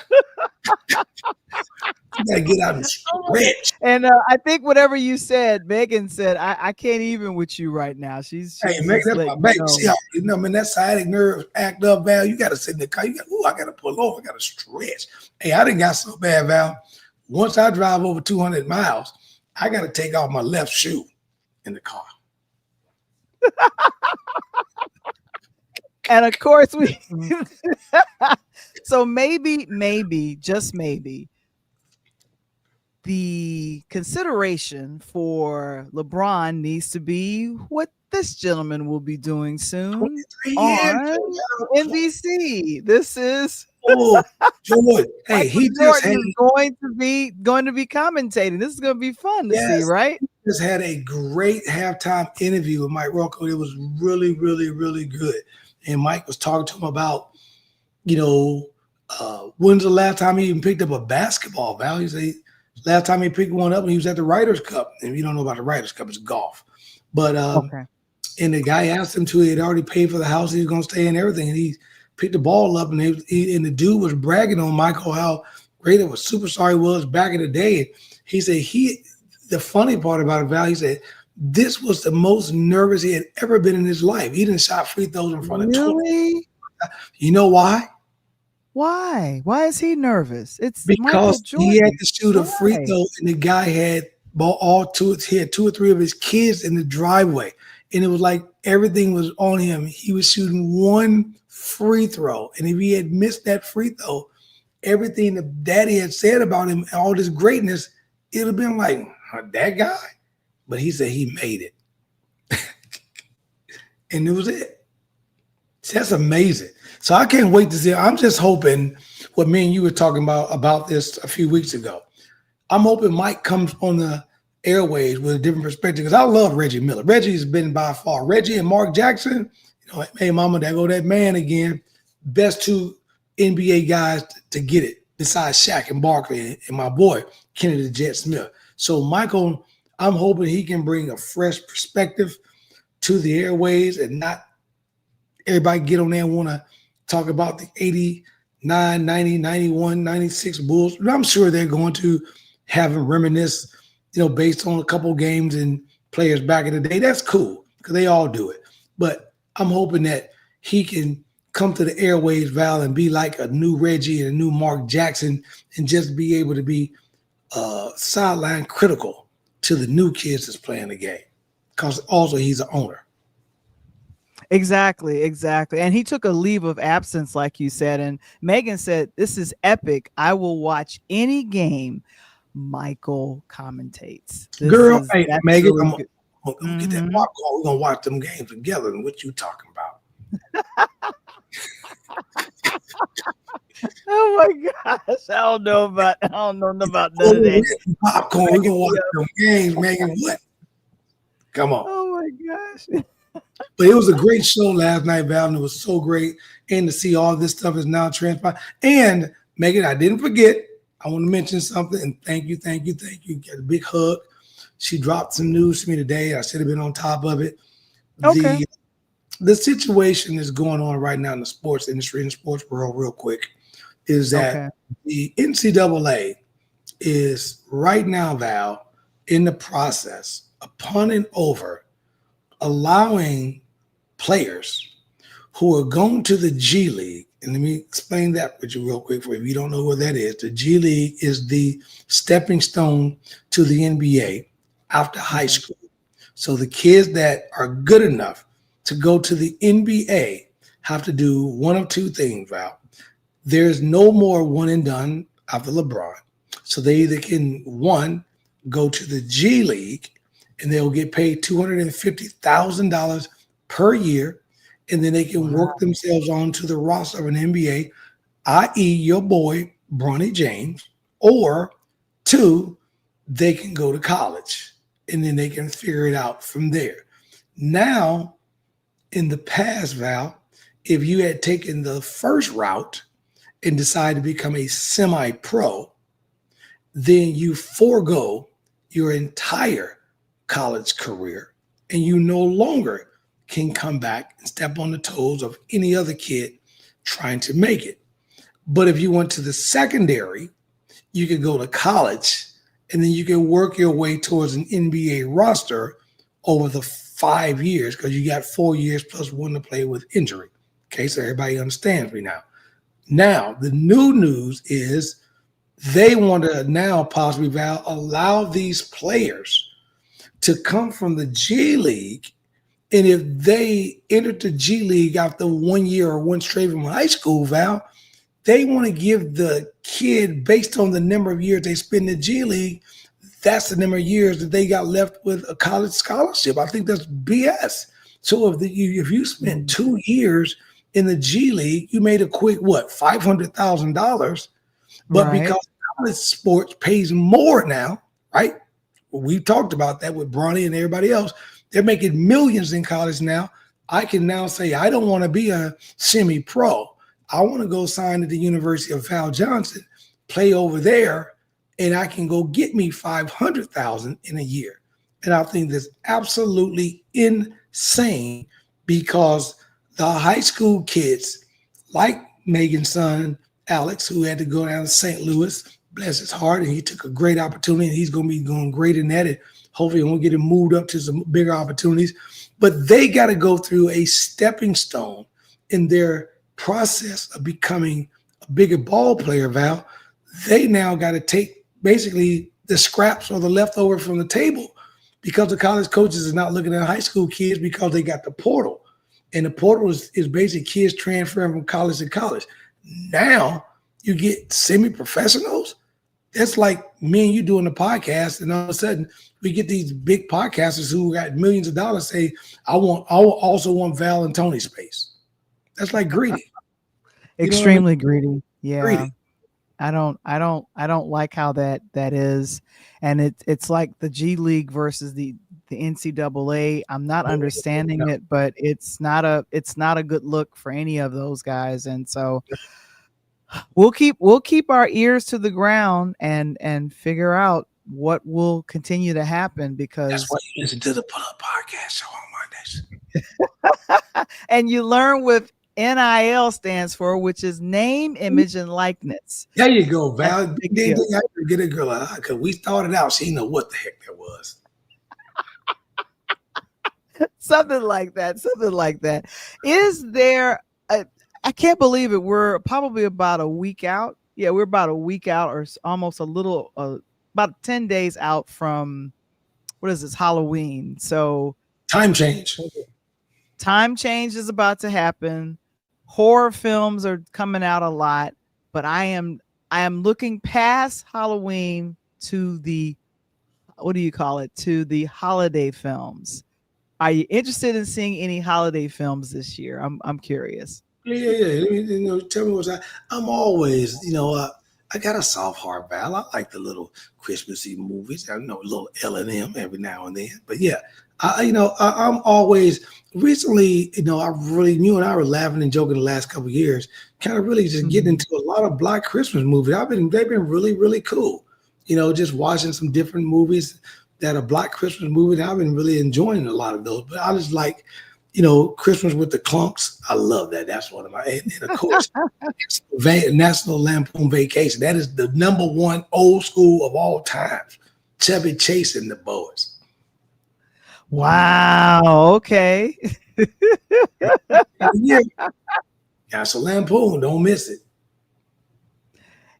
gotta get out and stretch. And I think whatever you said, Megan said, I can't even with you right now. She's Hey, Megan, that's my baby. See how man, that sciatic nerve act up, Val. You gotta sit in the car. You got, I gotta pull over. I gotta stretch. Hey, I didn't got so bad, Val. Once I drive over 200 miles, I gotta take off my left shoe in the car. And of course so maybe just maybe the consideration for LeBron needs to be what this gentleman will be doing soon on NBC. This is George. Hey, he just had going to be commentating. This is going to be fun to see, right? He just had a great halftime interview with Mike Rocco. It was really, really, really good. And Mike was talking to him about, when's the last time he even picked up a basketball, Val? He said last time he picked one up and he was at the Writers Cup. And if you don't know about the Writers Cup, it's golf. But and the guy asked him to, he had already paid for the house he was going to stay in and everything. And he picked the ball up and and the dude was bragging on Michael how great of a superstar he was back in the day. And he said the funny part about it, Val, he said this was the most nervous he had ever been in his life. He didn't shot free throws in front of 20. You know why? Why? Why is he nervous? It's because he had to shoot a free throw, and the guy had he had 2 or 3 of his kids in the driveway, and it was like everything was on him. He was shooting one free throw, and if he had missed that free throw, everything that Daddy had said about him, all this greatness, it would have been like that guy. But he said he made it, and it was it. That's amazing. So I can't wait to see. I'm just hoping what me and you were talking about this a few weeks ago. I'm hoping Mike comes on the airways with a different perspective because I love Reggie Miller. Reggie's been by far. Reggie and Mark Jackson, hey mama, there go that man again. Best 2 NBA guys to get it besides Shaq and Barkley and my boy Kennedy the Jet Smith. So Michael, I'm hoping he can bring a fresh perspective to the airways and not everybody get on there and want to talk about the 89, 90, 91, 96 Bulls. I'm sure they're going to have him reminisce, based on a couple games and players back in the day. That's cool because they all do it. But I'm hoping that he can come to the airways, Val, and be like a new Reggie and a new Mark Jackson and just be able to be sideline critical to the new kids that's playing the game because also he's an owner. Exactly. And he took a leave of absence, like you said. And Megan said, this is epic. I will watch any game Michael commentates. Girl, hey, Megan, I'm gonna get that popcorn. We're gonna watch them games together. And what you talking about? Oh my don't know about none of that. Popcorn. We're gonna watch some games, Megan. What? Come on. Oh my gosh. But it was a great show last night, Val, and it was so great. And to see all this stuff is now transpired. And Megan, I didn't forget. I want to mention something, and thank you. Get a big hug. She dropped some news to me today. I should have been on top of it. Okay. The situation that's going on right now in the sports industry, in the sports world, real quick, is that the NCAA is right now, Val, in the process of punting over allowing players who are going to the G League. And let me explain that with you real quick for you. If you don't know what that is, the G League is the stepping stone to the NBA after high school. So the kids that are good enough to go to the NBA have to do one of two things, Val. There's no more one and done after LeBron. So they either can, one, go to the G League and they'll get paid $250,000 per year, and then they can work themselves onto the roster of an NBA, i.e. your boy, Bronny James, or two, they can go to college, and then they can figure it out from there. Now, in the past, Val, if you had taken the first route and decided to become a semi-pro, then you forego your entire college career, and you no longer can come back and step on the toes of any other kid trying to make it. But if you went to the secondary, you could go to college, and then you can work your way towards an NBA roster over the 5 years, because you got 4 years plus one to play with injury. Okay, so everybody understands me now. Now, the new news is they want to now possibly, Val, allow these players to come from the G League, and if they entered the G League after 1 year or one straight from high school, Val, they want to give the kid, based on the number of years they spend in the G League, that's the number of years that they got left with a college scholarship. I think that's BS. So if you spent 2 years in the G League, you made a quick, $500,000. But because college sports pays more now, right? We talked about that with Bronny and everybody else. They're making millions in college now. I can now say, I don't want to be a semi-pro. I want to go sign at the University of Val Johnson, play over there, and I can go get me $500,000 in a year. And I think that's absolutely insane, because the high school kids, like Megan's son, Alex, who had to go down to St. Louis, bless his heart, and he took a great opportunity, and he's going to be going great in that, and hopefully we'll get him moved up to some bigger opportunities. But they got to go through a stepping stone in their process of becoming a bigger ball player, Val. They now got to take basically the scraps or the leftover from the table, because the college coaches are not looking at high school kids, because they got the portal. And the portal is basically kids transferring from college to college. Now you get semi-professionals. That's like me and you doing a podcast, and all of a sudden we get these big podcasters who got millions of dollars say, I also want Val and Tony space. That's like greedy. Extremely greedy. Yeah. Greedy. I don't like how that is. And it's like the G League versus the NCAA. I'm not understanding it, but it's not a good look for any of those guys. And so we'll keep our ears to the ground and figure out what will continue to happen, because that's why you listen to the Pull Up Podcast show on Mondays. And you learn what NIL stands for, which is name, image, and likeness. There you go, Val. Get a girl out, because we started out, she didn't know what the heck that was. Something like that. Is there I can't believe it. We're probably about a week out. Yeah, we're about a week out, or almost a little, about 10 days out from, what is this, Halloween. So time change is about to happen. Horror films are coming out a lot, but I am looking past Halloween to the, what do you call it, to the holiday films. Are you interested in seeing any holiday films this year? I'm curious. Yeah. Tell me I'm always, I got a soft heart, Val. I like the little Christmassy movies. I know a little L&M every now and then. But yeah, I'm always recently, I really, you and I were laughing and joking the last couple of years, kind of really just getting into a lot of Black Christmas movies. They've been really, really cool. Just watching some different movies that are Black Christmas movies. I've been really enjoying a lot of those. But I just like, Christmas with the Clunks. I love that. That's one of my, and of course, National Lampoon Vacation. That is the #1 old school of all times. Chevy Chase and the boys. Wow. Okay. Yeah. National Lampoon. Don't miss it.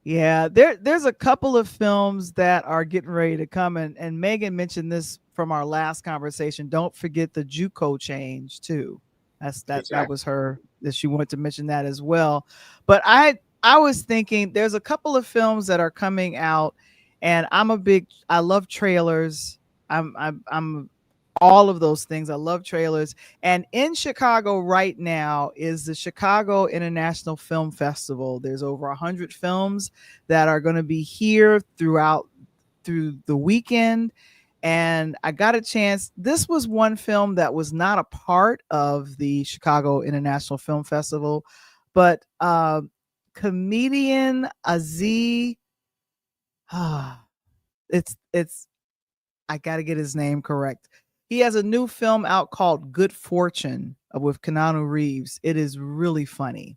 Yeah, there's a couple of films that are getting ready to come, and Megan mentioned this from our last conversation. Don't forget the JUCO change too. That was her, that she wanted to mention that as well. But I was thinking there's a couple of films that are coming out, and I love trailers. I'm all of those things. I love trailers. And in Chicago right now is the Chicago International Film Festival. There's over 100 films that are going to be here through the weekend. And I got a chance. This was one film that was not a part of the Chicago International Film Festival, but comedian Aziz, it's I got to get his name correct. He has a new film out called Good Fortune with Keanu Reeves. It is really funny.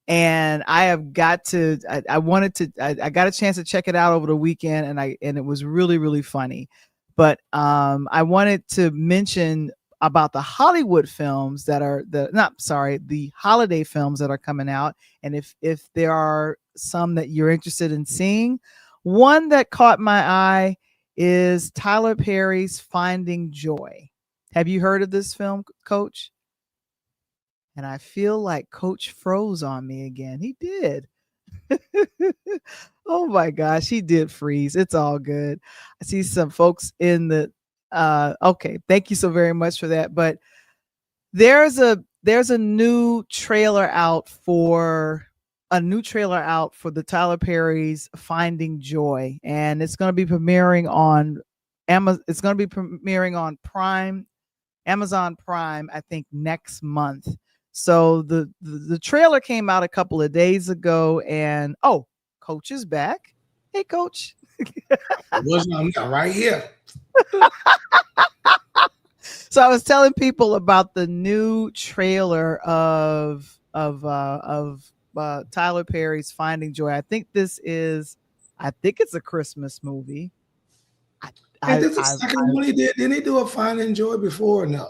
And I got a chance to check it out over the weekend, and it was really, really funny. But I wanted to mention about the Hollywood films that are the holiday films that are coming out. And if there are some that you're interested in seeing, one that caught my eye is Tyler Perry's Finding Joy. Have you heard of this film, Coach? And I feel like Coach froze on me again. He did. Oh my gosh, he did freeze. It's all good. I see some folks in the okay, thank you so very much for that. But there's a new trailer out for the Tyler Perry's Finding Joy, and it's going to be premiering on Amazon. It's going to be premiering on Amazon Prime, I think, next month. So the trailer came out a couple of days ago, and Coach is back. Hey, Coach. I'm right here. So I was telling people about the new trailer of Tyler Perry's Finding Joy. I think it's a Christmas movie. This is the second one he did. Didn't he do a Finding Joy before? No.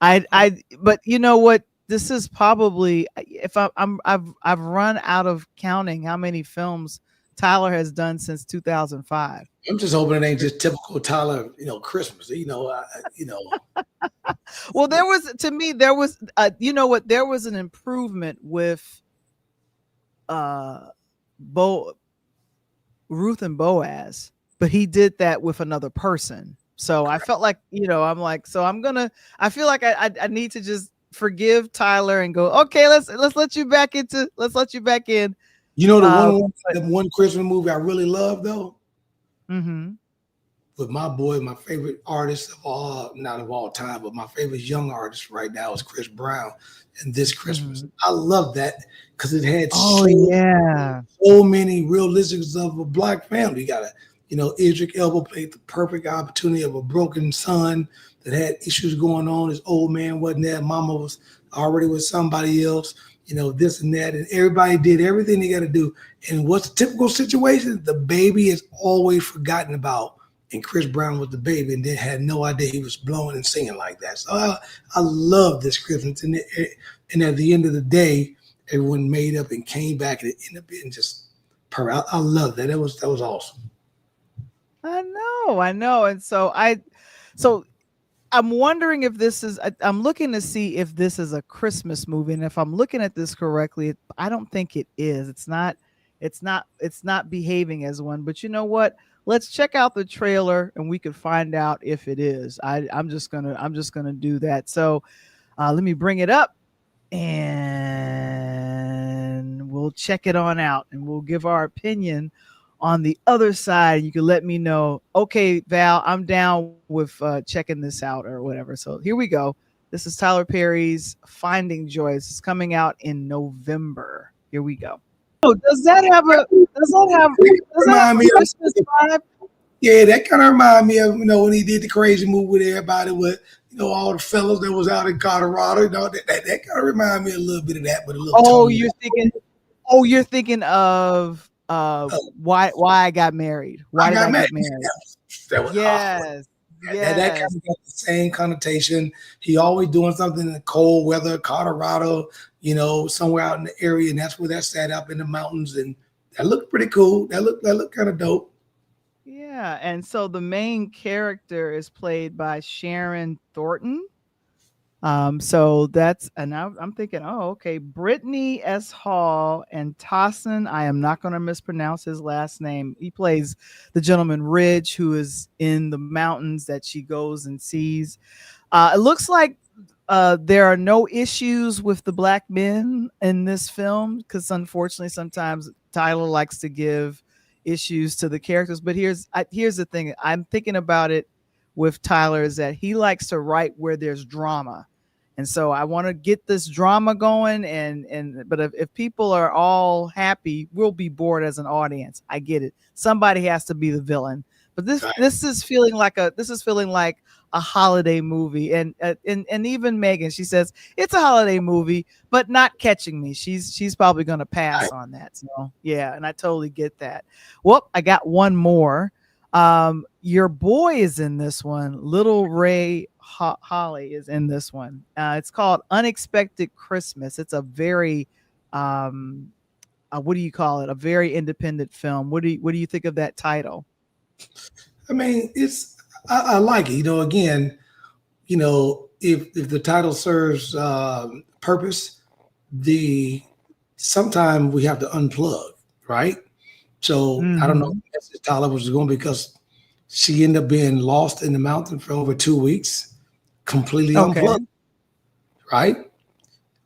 But you know what? This is probably, if I've run out of counting how many films Tyler has done since 2005. I'm just hoping it ain't just typical Tyler, Christmas. Well, there was an improvement with Ruth and Boaz, but he did that with another person. So I felt like, I'm like, so I feel like I need to just forgive Tyler and go, okay, let's let you back in. The one Christmas movie I really love though. Mm-hmm. With my boy, my favorite artist not of all time, but my favorite young artist right now is Chris Brown. And This Christmas, I love that because it had so many realistics of a Black family. You got Idris Elba played the perfect opportunity of a broken son that had issues going on. His old man wasn't there. Mama was already with somebody else. This and that, and everybody did everything they got to do. And what's the typical situation? The baby is always forgotten about. And Chris Brown was the baby and then had no idea he was blowing and singing like that. So I love This Christmas. And at the end of the day, everyone made up and came back, and it ended up being just perfect. I love that. That was awesome. I know. And so I'm wondering if I'm looking to see if this is a Christmas movie. And if I'm looking at this correctly, I don't think it is. It's not behaving as one, but you know what? Let's check out the trailer and we could find out if it is. I'm just gonna do that. So let me bring it up and we'll we'll check it on out and we'll give our opinion on the other side. You can let me know, okay, Val, I'm down with checking this out or whatever. So here we go. This is Tyler Perry's Finding Joy. This is coming out in November. Here we go. Oh, does that have a Christmas vibe? Yeah, that kind of remind me of, when he did the crazy movie with everybody with, all the fellas that was out in Colorado. That kind of remind me a little bit of that, but a little. Oh, you're thinking of why I got married. Why did I get married? That was yes. Yes. That kind of got the same connotation. He always doing something in the cold weather, Colorado, somewhere out in the area, and that's where that sat up in the mountains, and that looked pretty cool. That looked kind of dope. Yeah, and so the main character is played by Sharon Thornton. So that's, and now I'm thinking, oh, okay, Brittany S. Hall and Tossin. I am not going to mispronounce his last name. He plays the gentleman Ridge, who is in the mountains that she goes and sees. It looks like there are no issues with the black men in this film, because unfortunately sometimes Tyler likes to give issues to the characters. But here's the thing. I'm thinking about it with Tyler is that he likes to write where there's drama. And so I want to get this drama going, but if people are all happy, we'll be bored as an audience. I get it. Somebody has to be the villain. But this is feeling like a holiday movie, and even Megan, she says it's a holiday movie, but not catching me. She's probably going to pass on that. So yeah, and I totally get that. Well, I got one more. Your boy is in this one. Little Ray Holly is in this one. It's called Unexpected Christmas. It's a very what do you call it? A very independent film. What do you think of that title? I mean, I like it. Again, if the title serves purpose, sometimes we have to unplug, right? So I don't know if that's the Tyler was going, because she ended up being lost in the mountain for over 2 weeks, completely unplugged, right?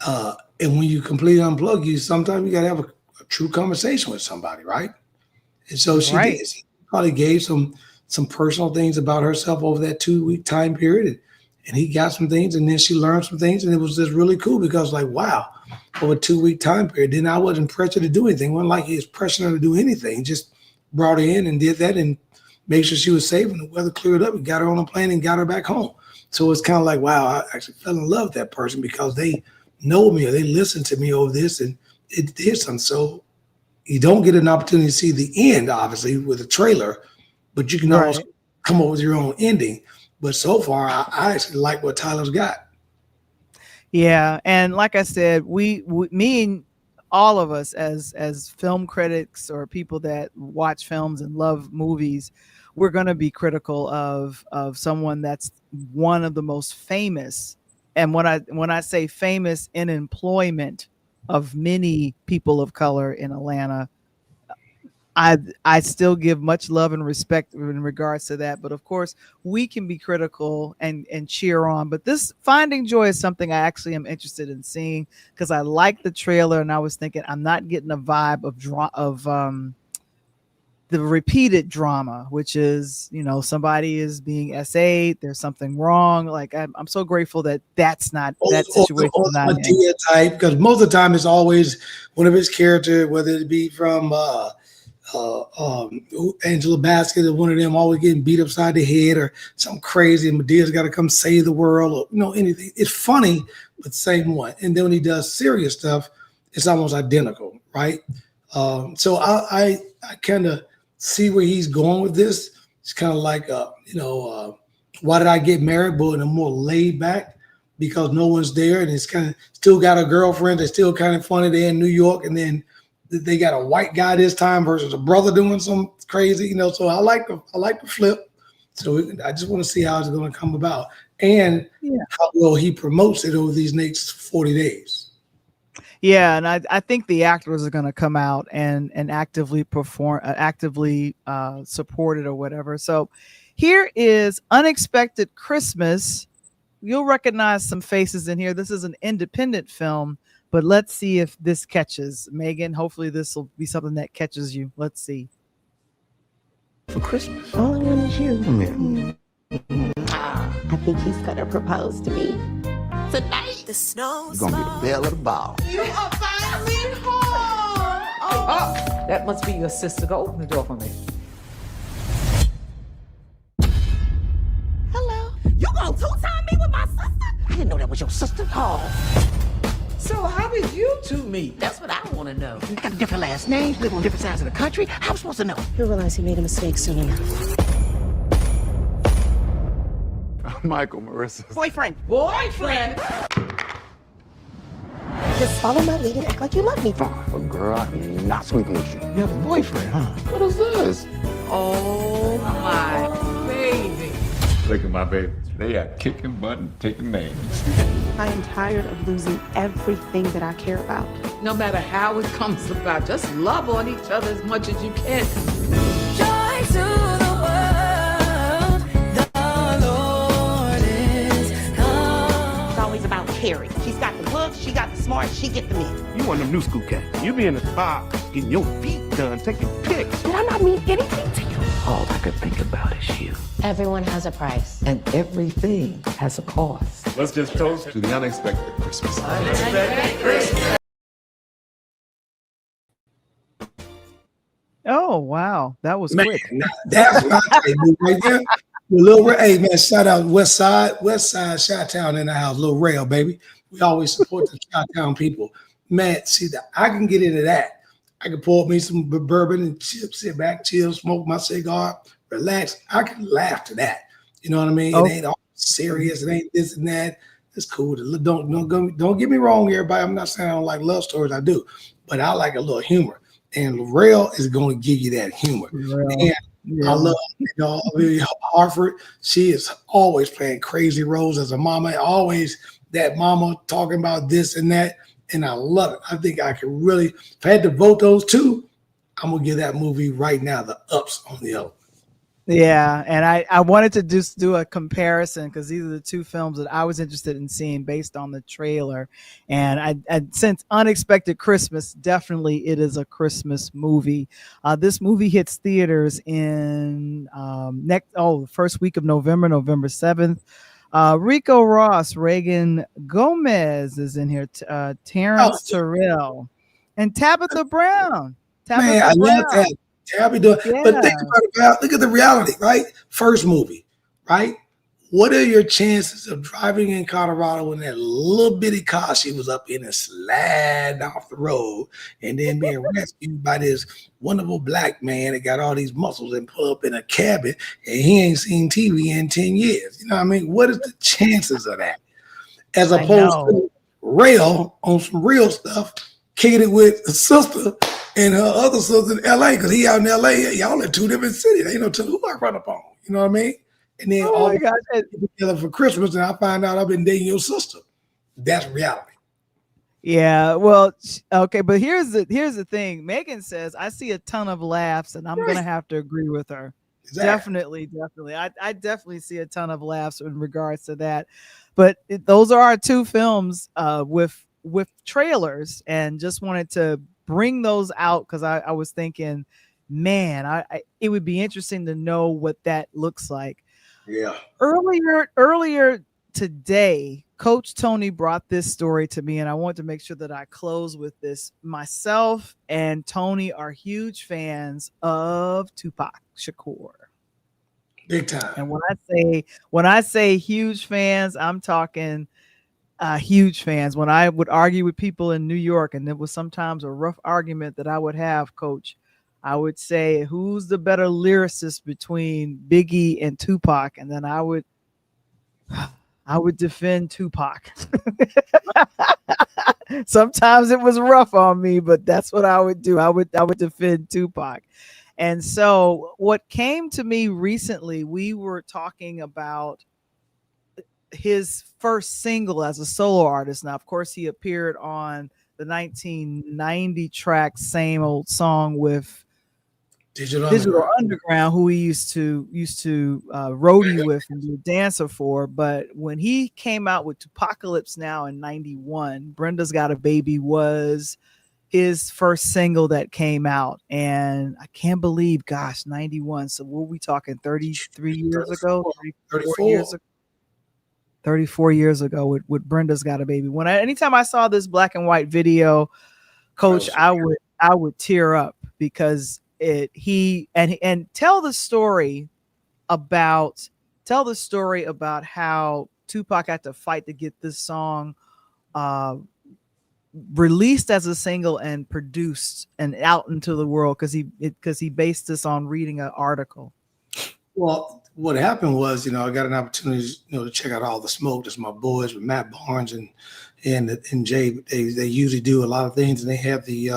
And when you completely unplug, sometimes you got to have a true conversation with somebody, right? And so she did. She probably gave some personal things about herself over that 2-week time period. And he got some things, and then she learned some things, and it was just really cool, because wow, over a 2-week time period. Then I wasn't pressured to do anything. It wasn't like he was pressuring her to do anything. Just brought her in and did that and made sure she was safe, and the weather cleared up and got her on a plane and got her back home. So it's kind of like, wow, I actually fell in love with that person because they know me or they listen to me over this, and it did something. So you don't get an opportunity to see the end, obviously, with a trailer, but you can always come up with your own ending. But so far, I actually like what Tyler's got. Yeah, and like I said, me and all of us as film critics or people that watch films and love movies, we're going to be critical of someone that's one of the most famous. And when I say famous in employment of many people of color in Atlanta, I still give much love and respect in regards to that. But of course, we can be critical and cheer on. But this Finding Joy is something I actually am interested in seeing, because I like the trailer, and I was thinking I'm not getting a vibe of the repeated drama, which is, somebody is being SA'd, there's something wrong. Like I'm so grateful that that's not that situation. Medea type, because most of the time it's always one of his characters, whether it be from Angela Bassett or one of them, always getting beat upside the head or something crazy, and Medea's got to come save the world, or anything. It's funny, but same one. And then when he does serious stuff, it's almost identical, right? So I kind of see where he's going with this. It's kind of like Why Did I Get Married, but in a more laid back, because no one's there, and it's kind of still got a girlfriend that's still kind of funny. They're in New York, and then they got a white guy this time versus a brother doing some crazy, So I like the flip. So I just want to see how it's going to come about, and how well he promotes it over these next 40 days. Yeah, and I think the actors are going to come out and actively perform, actively support it or whatever. So here is Unexpected Christmas you'll recognize some faces in here. This is an independent film, but let's see if this catches. Megan, hopefully this will be something that catches you. Let's see. For Christmas. All I want is you. I think he's gonna propose to me tonight. The snow. You're gonna be the belle of the ball. You are finally home. Oh, that must be your sister. Go open the door for me. Hello. You gonna two-time me with my sister? I didn't know that was your sister. Oh. So how did you two meet? That's what I want to know. We got different last names, live on different sides of the country. How am I supposed to know? He'll realize he made a mistake soon enough. Michael, Marissa's Boyfriend. Boyfriend? Just follow my lead and act like you love me. oh, girl, I'm not sleeping with you. You have a boyfriend, huh? What is this? Oh my baby. Look at my babies. They are kicking butt and taking names. I am tired of losing everything that I care about. No matter how it comes about, just love on each other as much as you can. Joy to the world, the Lord is come. It's always about Carrie. She's got the looks, she got the smarts, she get the men. You one of them new school cats. You be in the spa, getting your feet done, taking pics. Did I not mean anything to you? All I could think about is you. Everyone has a price. And everything has a cost. Let's just toast to the unexpected Christmas. Oh, wow. That was Man, quick. now, that's my type move right there. Hey man, shout out West Side, Chi-Town in the house, Little Rail, baby. We always support the Chi-Town people. Man, see that I can get into that. I can pour me some bourbon and sit back, chill, smoke my cigar, relax. I can laugh to that. You know what I mean? Oh. It ain't all serious. It ain't this and that. It's cool. Don't get me wrong, everybody. I'm not saying I don't like love stories. I do, but I like a little humor. And Rail is going to give you that humor. And I love, Hartford. She is always playing crazy roles as a mama. Always that mama talking about this and that. And I love it. I think I can really, if I had to vote those two, I'm going to give that movie right now the ups on the up. Yeah, and I wanted to just do a comparison because these are the two films that I was interested in seeing based on the trailer. And I since Unexpected Christmas, definitely it is a Christmas movie. This movie hits theaters in the first week of November 7th. Rico Ross, Reagan Gomez is in here, Terrence Terrell, and Tabitha Brown. Man, I love that. Tabby doing, Yeah. But think about it. Look at the reality, right? First movie, right? What are your chances of driving in Colorado in that little bitty car she was up in and sliding off the road and then being rescued by this wonderful black man that got all these muscles and pull up in a cabin and he ain't seen TV in 10 years? You know what I mean? What is the chances of that? As opposed to Rail on some real stuff, kicking it with a sister and her other sister in LA, because he out in LA, y'all in two different cities. Ain't no telling who I run up on. You know what I mean? And then all get together for Christmas, and I find out I've been dating your sister. That's reality. Yeah, well, okay, but here's the thing. Megan says I see a ton of laughs, and I'm gonna have to agree with her. Exactly. Definitely. I definitely see a ton of laughs in regards to that. But those are our two films with trailers, and just wanted to bring those out because I was thinking, man, it would be interesting to know what that looks like. Yeah. Earlier today, Coach Tony brought this story to me, and I want to make sure that I close with this. Myself and Tony are huge fans of Tupac Shakur. Big time. And when I say huge fans, I'm talking huge fans. When I would argue with people in New York, and it was sometimes a rough argument that I would have, Coach, I would say, who's the better lyricist between Biggie and Tupac? And then I would defend Tupac. Sometimes it was rough on me, but that's what I would do. I would defend Tupac. And so what came to me recently, we were talking about his first single as a solo artist. Now, of course, he appeared on the 1990 track Same Old Song with Digital Digital Underground. Underground, who he used to roadie with and be a dancer for. But when he came out with Tupacalypse Now in '91, Brenda's Got a Baby was his first single that came out. And I can't believe, gosh, 91. So what were we talking, 33 years ago? 34 years ago? 34 years ago with Brenda's Got a Baby. Anytime I saw this black and white video, Coach, I would tear up because tell the story about how Tupac had to fight to get this song released as a single and produced and out into the world because he based this on reading an article. Well, what happened was, I got an opportunity, to check out All the Smoke. That's my boys with Matt Barnes and Jay. They usually do a lot of things, and they have the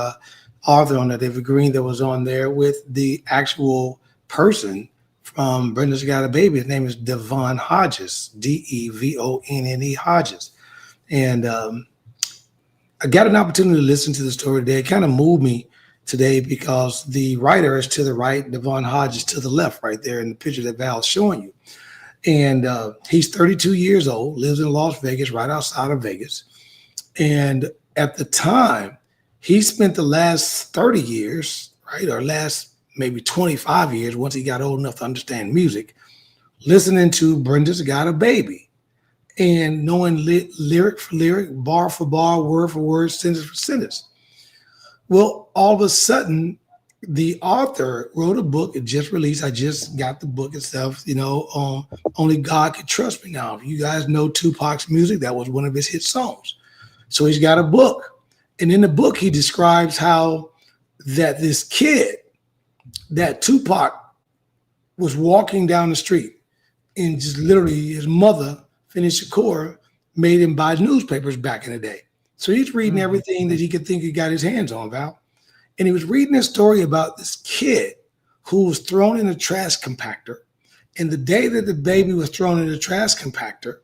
author on that, David Green, that was on there with the actual person from Brenda's Got a Baby. His name is Devon Hodges, Devonne Hodges. And I got an opportunity to listen to the story today. It kind of moved me today because the writer is to the right, Devon Hodges to the left, right there in the picture that Val's showing you. And he's 32 years old, lives in Las Vegas, right outside of Vegas. And at the time, he spent the last 30 years, right, or last maybe 25 years, once he got old enough to understand music, listening to Brenda's Got a Baby and knowing lyric for lyric, bar for bar, word for word, sentence for sentence. Well, all of a sudden, the author wrote a book. It just released. I just got the book itself, Only God Can Trust Me Now. If you guys know Tupac's music, that was one of his hit songs. So he's got a book. And in the book, he describes how that this kid, that Tupac was walking down the street and just literally his mother, Finished Shakur, made him buy newspapers back in the day. So he's reading everything that he could think he got his hands on, Val. And he was reading a story about this kid who was thrown in a trash compactor. And the day that the baby was thrown in the trash compactor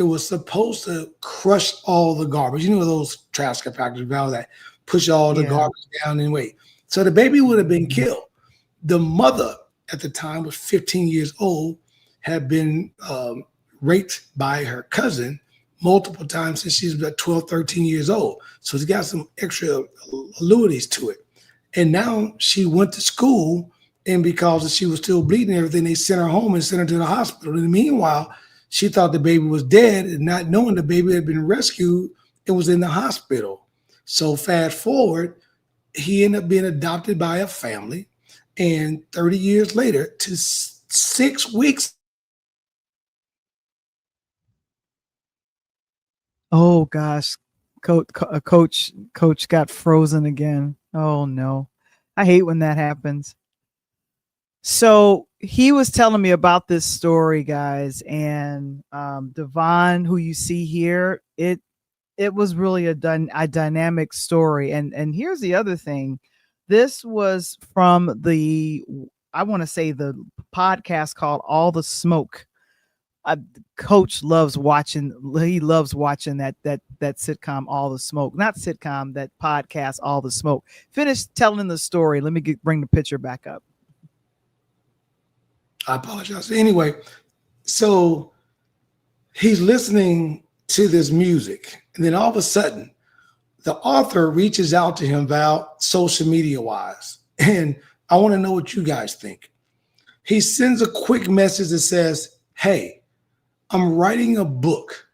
was supposed to crush all the garbage. You know those trash compactors, Val, that push all the garbage down and weight. So the baby would have been killed. The mother at the time was 15 years old, had been raped by her cousin multiple times since she's about 12, 13 years old. So it's got some extra alluities to it. And now she went to school, and because she was still bleeding and everything, they sent her home and sent her to the hospital. And meanwhile, she thought the baby was dead, and not knowing the baby had been rescued and was in the hospital. So fast forward, he ended up being adopted by a family. And 30 years later, to 6 weeks. Oh gosh, coach got frozen again. Oh no, I hate when that happens. So he was telling me about this story, guys, and Devon, who you see here, it was really a dynamic story. And here's the other thing. This was from I want to say the podcast called All the Smoke. Coach loves watching. He loves watching that sitcom, All the Smoke. Not sitcom, that podcast, All the Smoke. Finish telling the story. Let me bring the picture back up. I apologize. Anyway, so he's listening to this music, and then all of a sudden, the author reaches out to him about social media wise, and I want to know what you guys think. He sends a quick message that says, "Hey, I'm writing a book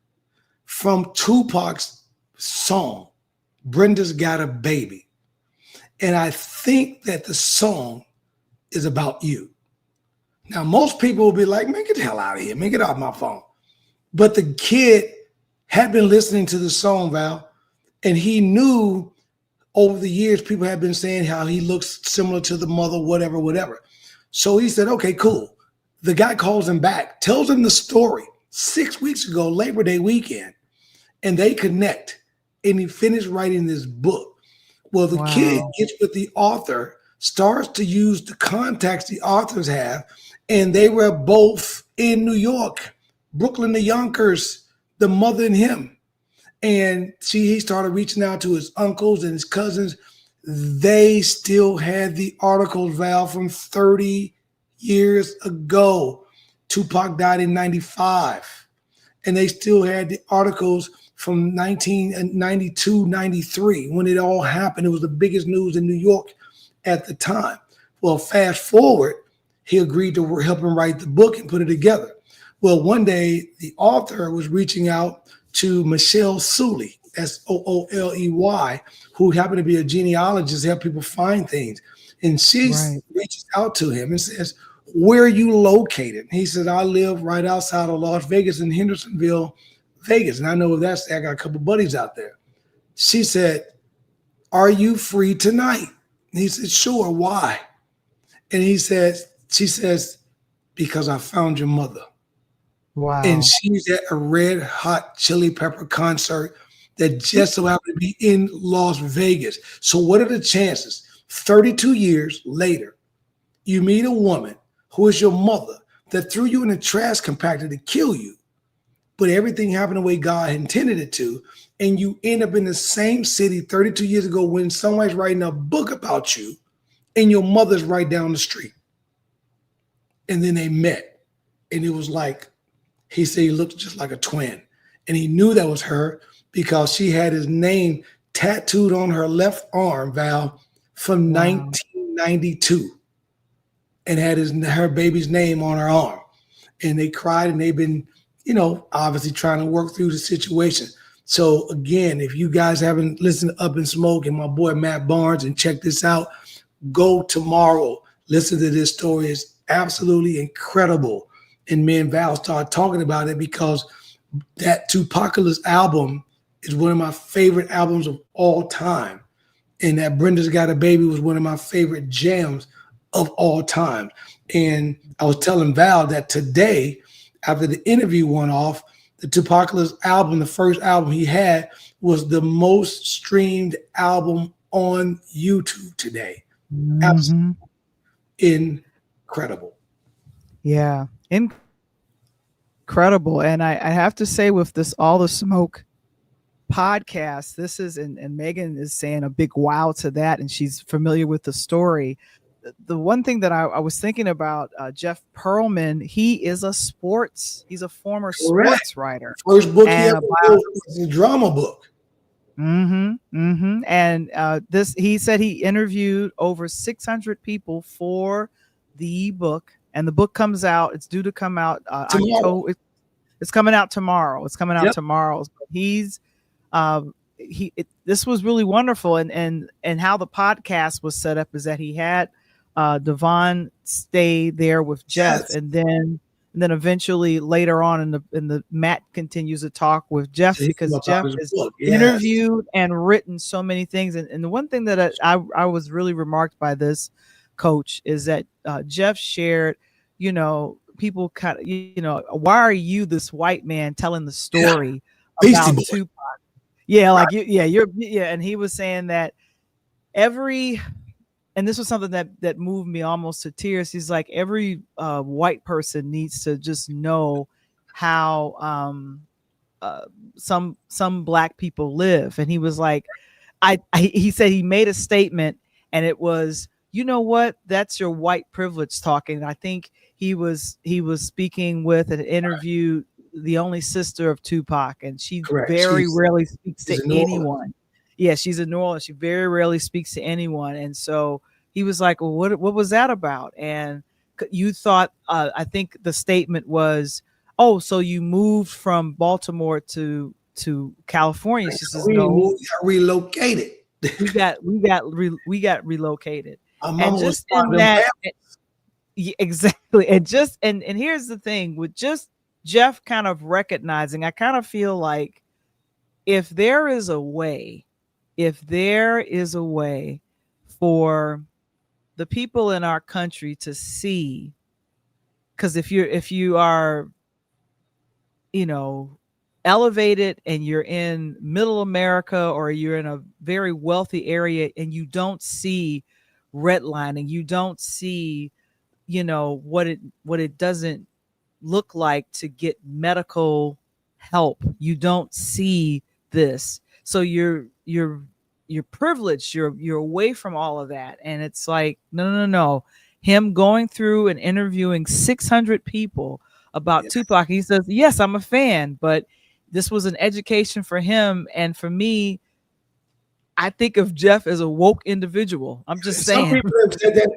from Tupac's song, Brenda's Got a Baby. And I think that the song is about you." Now, most people will be like, "Man, get the hell out of here, man, get off my phone." But the kid had been listening to the song, Val, and he knew over the years, people have been saying how he looks similar to the mother, whatever. So he said, okay, cool. The guy calls him back, tells him the story 6 weeks ago, Labor Day weekend, and they connect, and he finished writing this book. Well, the kid gets with the author, starts to use the contacts the authors have, and they were both in New York, Brooklyn, the Yonkers, the mother and him. And he started reaching out to his uncles and his cousins. They still had the articles, Val, from 30 years ago. Tupac died in 95. And they still had the articles from 1992, 93. When it all happened, it was the biggest news in New York at the time. Well, fast forward, he agreed to help him write the book and put it together. Well, one day, the author was reaching out to Michelle Sooley, Sooley, who happened to be a genealogist, help people find things. And she reaches out to him and says, where are you located? He said, I live right outside of Las Vegas in Hendersonville, Vegas. And I know that's, I got a couple buddies out there. She said, are you free tonight? And he said, sure, why? And she says, because I found your mother. Wow. And she's at a Red Hot Chili Pepper concert that just so happened to be in Las Vegas. So what are the chances? 32 years later, you meet a woman who is your mother that threw you in a trash compactor to kill you, but everything happened the way God intended it to, and you end up in the same city 32 years ago when somebody's writing a book about you, and your mother's right down the street. And then they met, and it was like, he said he looked just like a twin, and he knew that was her because she had his name tattooed on her left arm, Val, from 1992, and had her baby's name on her arm. And they cried, and they've been, obviously trying to work through the situation. So again, if you guys haven't listened to Up in Smoke and my boy Matt Barnes and check this out, go tomorrow. Listen to this story. It's absolutely incredible. And me and Val started talking about it because that Tupacalypse album is one of my favorite albums of all time. And that Brenda's Got a Baby was one of my favorite jams of all time. And I was telling Val that today, after the interview went off, the Tupacalypse album, the first album he had, was the most streamed album on YouTube today. Absolutely incredible. Yeah, incredible. And I have to say, with this All the Smoke podcast, this is, and Megan is saying a big wow to that, and she's familiar with the story. The one thing that I was thinking about, Jeff Pearlman, he's a former sports writer. First book he ever wrote was a drama book. And he said he interviewed over 600 people for the book, and the book comes out. It's due to come out October. It's coming out tomorrow. It's coming out tomorrow. He's this was really wonderful, and how the podcast was set up is that he had Devon stay there with Jeff, and then eventually later on in the Matt continues to talk with Jeff because Jeff has interviewed and written so many things. And the one thing that I was really remarked by this, Coach, is that Jeff shared, people kind of, why are you, this white man, telling the story about Tupac? And he was saying that and this was something that moved me almost to tears. He's like, every white person needs to just know how some black people live. And he was like, he said he made a statement, and it was, you know what, that's your white privilege talking. And I think he was speaking with and interviewed the only sister of Tupac, and she very rarely speaks to anyone. Yeah, she's in New Orleans. She very rarely speaks to anyone. And so he was like, well, what was that about? And you thought, I think the statement was, oh, so you moved from Baltimore to California. She says, no, we got relocated. we got relocated. And just in that, exactly. And here's the thing with just Jeff kind of recognizing, I kind of feel like if there is a way for the people in our country to see, because if you are, elevated and you're in middle America or you're in a very wealthy area and you don't see redlining, you don't see, what it doesn't look like to get medical help. You don't see this. So you're you're privileged. You're away from all of that. And it's like, no. Him going through and interviewing 600 people about Tupac. He says, yes, I'm a fan, but this was an education for him. And for me, I think of Jeff as a woke individual. I'm just saying. Some people have said that.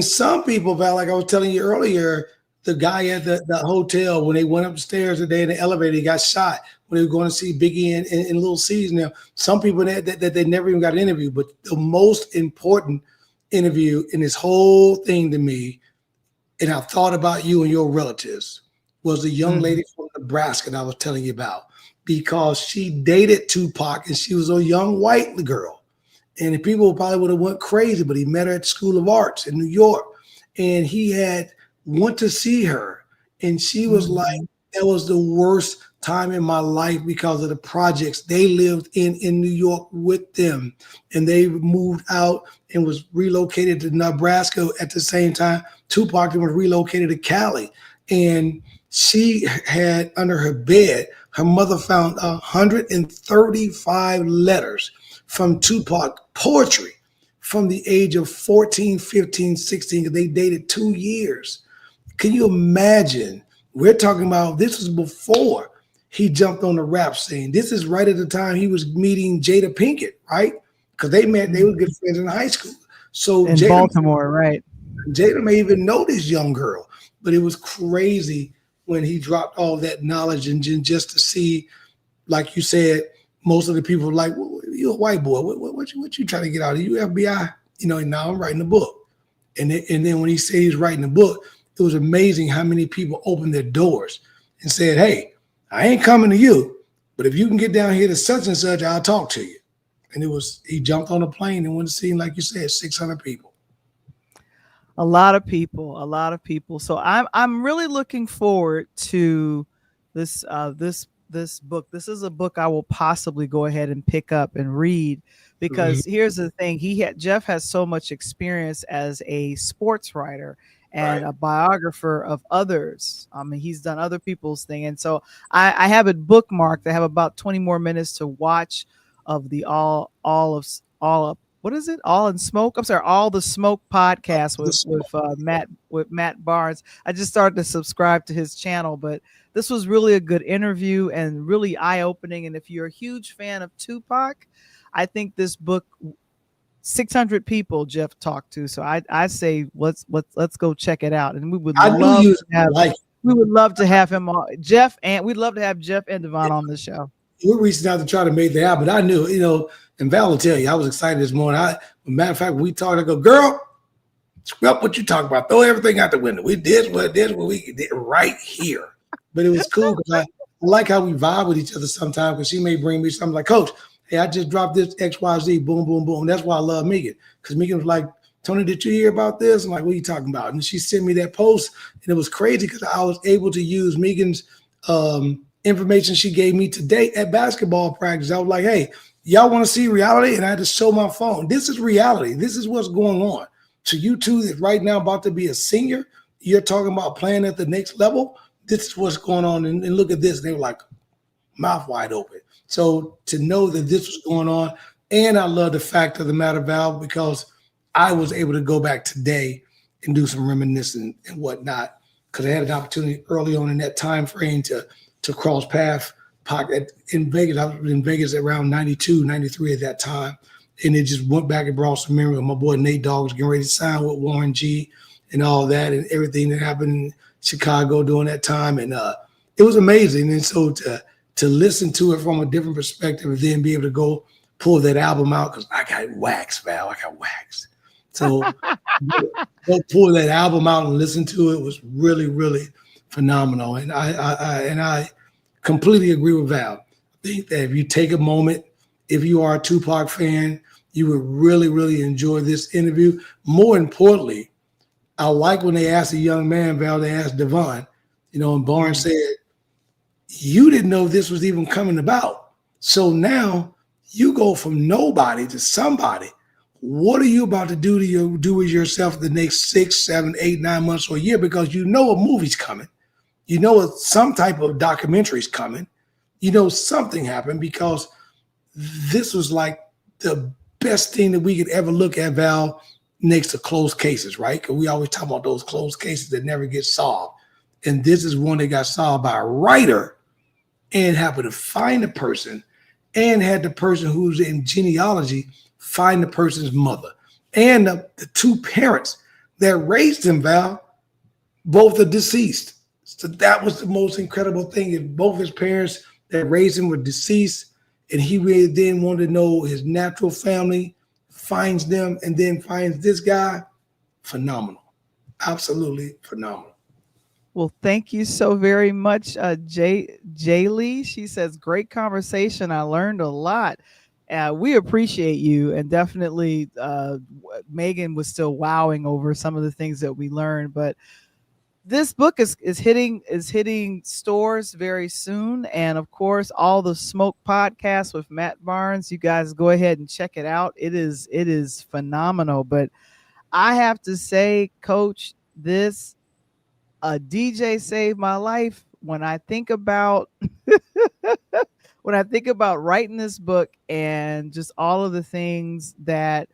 Some people, Val, like I was telling you earlier, the guy at the hotel, when they went upstairs today in the elevator, he got shot when they were going to see Biggie and Lil C's. Now, some people that they never even got an interview, but the most important interview in this whole thing to me, and I thought about you and your relatives, was the young lady from Nebraska that I was telling you about, because she dated Tupac and she was a young white girl. And the people probably would have went crazy, but he met her at the School of Arts in New York. And he had went to see her. And she was like, that was the worst time in my life because of the projects they lived in New York with them. And they moved out and was relocated to Nebraska at the same time. Tupac was relocated to Cali. And she had under her bed, her mother found 135 letters from Tupac, poetry, from the age of 14, 15, 16. They dated 2 years. Can you imagine? We're talking about, this was before he jumped on the rap scene. This is right at the time he was meeting Jada Pinkett, right? Because they were good friends in high school. So in Baltimore, right? Jada may even know this young girl, but it was crazy when he dropped all that knowledge, and just to see, like you said, most of the people were like, well, you're a white boy. What you trying to get out of you, FBI? And now I'm writing a book. And then when he said he's writing a book, it was amazing how many people opened their doors and said, hey, I ain't coming to you, but if you can get down here to such and such, I'll talk to you. And he jumped on a plane and went to see, like you said, 600 people. A lot of people. So I'm really looking forward to this book. This is a book I will possibly go ahead and pick up and read, because here's the thing. Jeff has so much experience as a sports writer and a biographer of others. He's done other people's thing. And so I have it bookmarked. I have about 20 more minutes to watch of the All the Smoke podcast with Matt Barnes. I just started to subscribe to his channel, but this was really a good interview and really eye-opening. And if you're a huge fan of Tupac, I think this book, 600 people Jeff talked to. So I say let's go check it out. And we would love to have him on, Jeff, and we'd love to have Jeff and Devon on the show. We're reaching out to try to make that happen. I knew, and Val will tell you, I was excited this morning. Matter of fact, when we talked, I go, girl, scrap what you talking about. Throw everything out the window. We did what we did right here. But it was cool because I like how we vibe with each other sometimes, because she may bring me something like, Coach, hey, I just dropped this XYZ, boom, boom, boom. That's why I love Megan, because Megan was like, Tony, did you hear about this? I'm like, what are you talking about? And she sent me that post, and it was crazy because I was able to use Megan's information she gave me today at basketball practice. I was like, hey, y'all want to see reality? And I had to show my phone. This is reality. This is what's going on. So you two that right now about to be a senior, you're talking about playing at the next level. This is what's going on. And look at this. And they were like, mouth wide open. So to know that this was going on, and I love the fact of the matter, Val, because I was able to go back today and do some reminiscing and whatnot, because I had an opportunity early on in that time frame to cross paths in Vegas. I was in Vegas around 92, 93 at that time. And it just went back and brought some memory. My boy Nate Dogg was getting ready to sign with Warren G and all that, and everything that happened in Chicago during that time. And it was amazing. And so to listen to it from a different perspective and then be able to go pull that album out, because I got waxed, Val. I got waxed. So go pull that album out and listen to it was really, really phenomenal. And I completely agree with Val. I think that if you take a moment, if you are a Tupac fan, you would really, really enjoy this interview. More importantly, I like when they asked a young man, Val, they asked Devon, and Barnes said, you didn't know this was even coming about. So now you go from nobody to somebody. What are you about to do with yourself the next 6, 7, 8, 9 months or a year? Because a movie's coming. Some type of documentary is coming. Something happened, because this was like the best thing that we could ever look at, Val, next to closed cases, right? Because we always talk about those closed cases that never get solved. And this is one that got solved by a writer and happened to find the person and had the person who's in genealogy find the person's mother. And the two parents that raised him, Val, both are deceased. So that was the most incredible thing. If both his parents that raised him were deceased, and he really then wanted to know his natural family, finds them, and then finds this guy, phenomenal. Absolutely phenomenal. Well, thank you so very much, Jaylee. She says, great conversation. I learned a lot. We appreciate you, and definitely Megan was still wowing over some of the things that we learned. But this book is hitting stores very soon, and of course, all the Smoke podcasts with Matt Barnes. You guys go ahead and check it out. It is phenomenal. But I have to say, Coach, this a DJ saved my life. When I think about when I think about writing this book and just all of the things that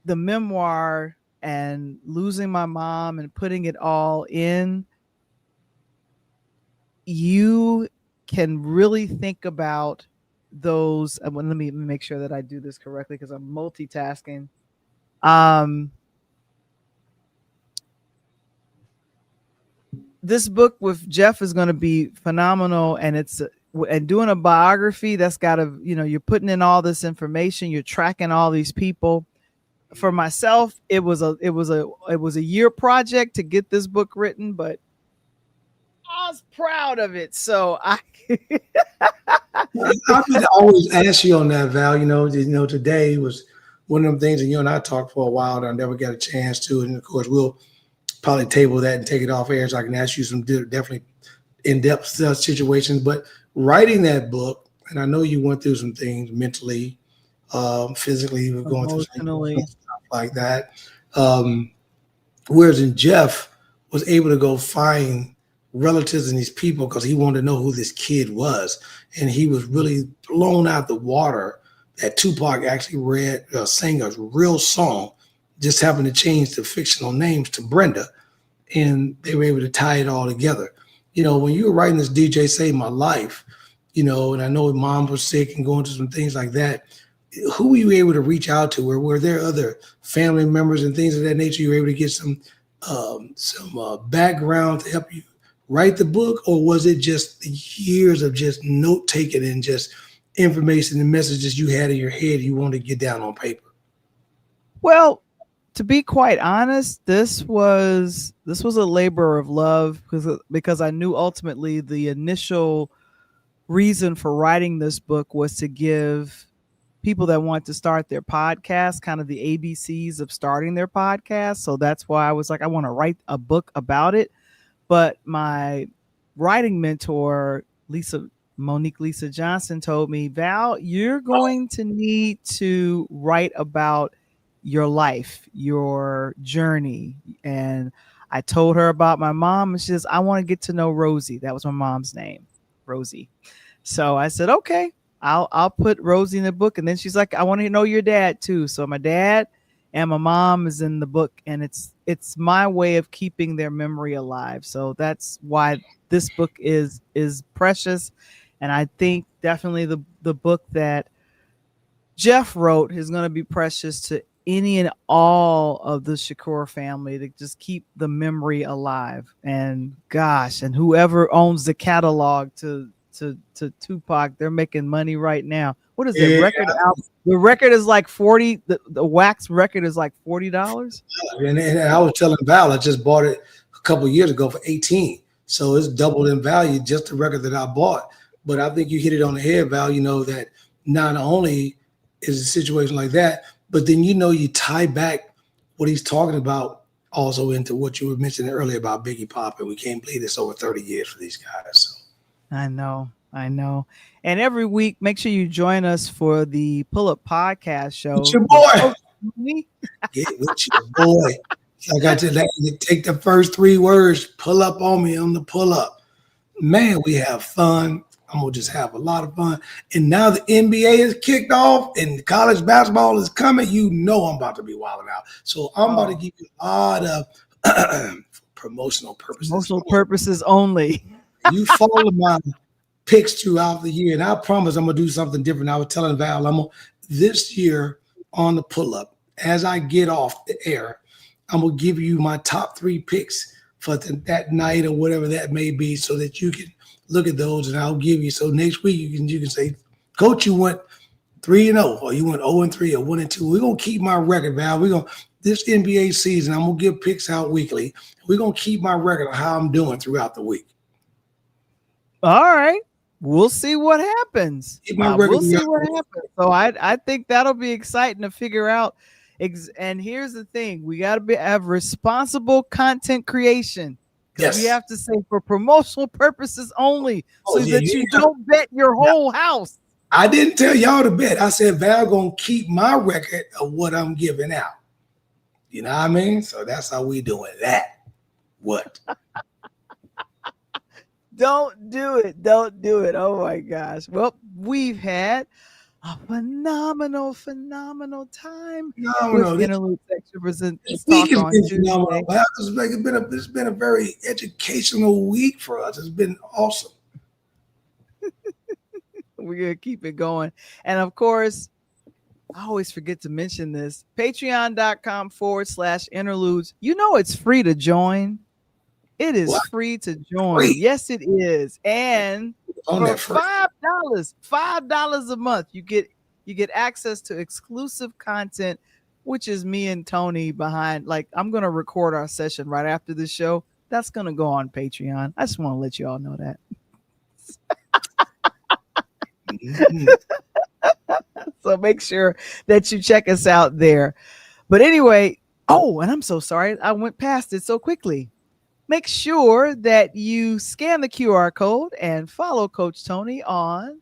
the memoir and losing my mom and putting it all in, you can really think about those. Let me make sure that I do this correctly because I'm multitasking. This book with Jeff is going to be phenomenal, and and doing a biography that's got to, you're putting in all this information, you're tracking all these people. For myself, it was a year project to get this book written, but I was proud of it. So I could always ask you on that, Val. Today was one of them things that you and I talked for a while, and I never got a chance to. And of course, we'll probably table that and take it off air so I can ask you some definitely in-depth situations. But writing that book, and I know you went through some things mentally, physically, you were going through stuff like that. Whereas in Jeff was able to go find relatives and these people because he wanted to know who this kid was. And he was really blown out the water that Tupac actually sang a real song, just happened to change the fictional names to Brenda. And they were able to tie it all together. When you were writing this DJ Saved My Life, and I know mom was sick and going through some things like that, who were you able to reach out to? Or were there other family members and things of that nature you were able to get some background to help you write the book? Or was it just the years of just note taking and just information and messages you had in your head you wanted to get down on paper? Well, to be quite honest, this was a labor of love because I knew ultimately the initial reason for writing this book was to give people that want to start their podcast kind of the ABCs of starting their podcast. So that's why I was like, I want to write a book about it. But my writing mentor, Monique Lisa Johnson, told me, Val, you're going to need to write about your life, your journey. And I told her about my mom, and she says, I want to get to know Rosie. That was my mom's name, Rosie. So I said, okay, I'll put Rosie in the book. And then she's like, I want to know your dad too. So my dad and my mom is in the book, and it's my way of keeping their memory alive. So that's why this book is precious. And I think definitely the book that Jeff wrote is going to be precious to any and all of the Shakur family, to just keep the memory alive. And gosh, and whoever owns the catalog to Tupac, they're making money right now. What is the record out? The record is like 40. The wax record is like $40. And I was telling Val, I just bought it a couple of years ago for 18. So it's doubled in value, just the record that I bought. But I think you hit it on the head, Val, that not only is a situation like that, but then you tie back what he's talking about also into what you were mentioning earlier about Biggie Pop, and we can't believe it's over 30 years for these guys. So. I know. And every week, make sure you join us for the Pull Up Podcast show. With your boy. Get with your boy. I got to take the first 3 words, pull up on me on the pull up. Man, we have fun. I'm gonna just have a lot of fun. And now the NBA is kicked off and college basketball is coming. You know I'm about to be wilding out. So I'm about to give you a lot of promotional purposes. Promotional purposes only. You follow my picks throughout the year, and I promise I'm gonna do something different. I was telling Val, this year on the pull-up, as I get off the air, I'm gonna give you my top 3 picks for that night or whatever that may be, so that you can look at those, and I'll give you. So next week you can say, Coach, you went 3-0, or you went 0-3, or 1-2. We're gonna keep my record, Val. This NBA season, I'm gonna give picks out weekly. We're gonna keep my record of how I'm doing throughout the week. All right. We'll see what happens. We'll see what happens. So I think that'll be exciting to figure out. And here's the thing: we got to have responsible content creation. Yes, we have to say for promotional purposes only, so that you don't bet your whole house. I didn't tell y'all to bet. I said Val gonna keep my record of what I'm giving out. You know what I mean? So that's how we doing that. What? Don't do it. Don't do it. Oh my gosh. Well, we've had a phenomenal time. No, Interludes Extra Presents this week Talk has on been Tuesday. phenomenal. It's been a very educational week for us. It's been awesome. We're gonna keep it going. And of course, I always forget to mention this. Patreon.com/interludes. You know it's free to join. It is free to join. Free. Yes, it is. And for $5 a month, you get access to exclusive content, which is me and Tony behind. Like, I'm gonna record our session right after the show. That's gonna go on Patreon. I just want to let you all know that. So make sure that you check us out there. But anyway, and I'm so sorry I went past it so quickly. Make sure that you scan the QR code and follow Coach Tony on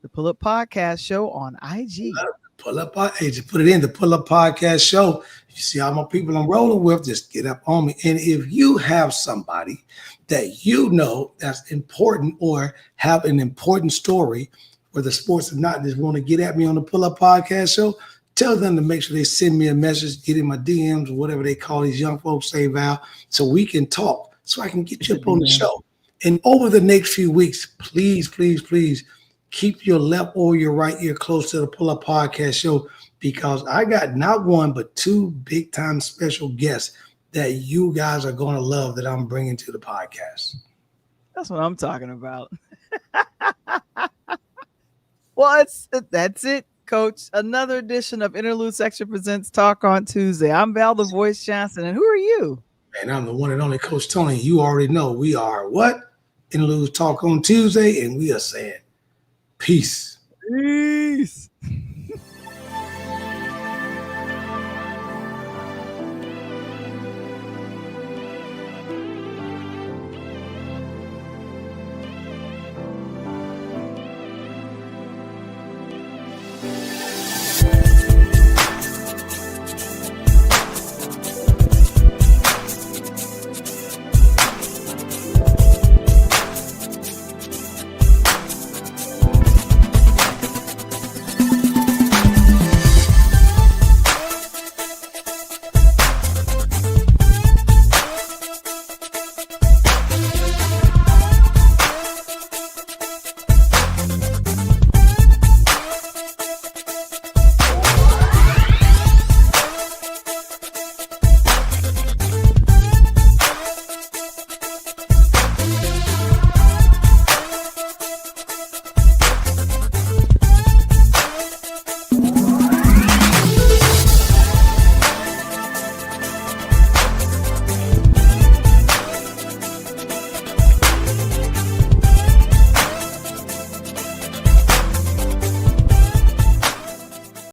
the Pull Up Podcast Show on IG. Pull Up, just put it in the Pull Up Podcast Show. You see all my people I'm rolling with, just get up on me. And if you have somebody that you know that's important or have an important story, whether sports or not, just want to get at me on the Pull Up Podcast Show, tell them to make sure they send me a message, get in my DMs, or whatever they call these young folks, say, Val, so we can talk, so I can get you up on the show. And over the next few weeks, please, please, please keep your left or your right ear close to the Pull Up Podcast Show, because I got not one, but 2 big time special guests that you guys are going to love that I'm bringing to the podcast. That's what I'm talking about. Well, that's it, Coach. Another edition of Interludes Extra Presents Talk on Tuesday. I'm Val the Voice Johnson, and who are you? And I'm the one and only Coach Tony. You already know we are what? Interludes Talk on Tuesday, and we are saying peace. Peace.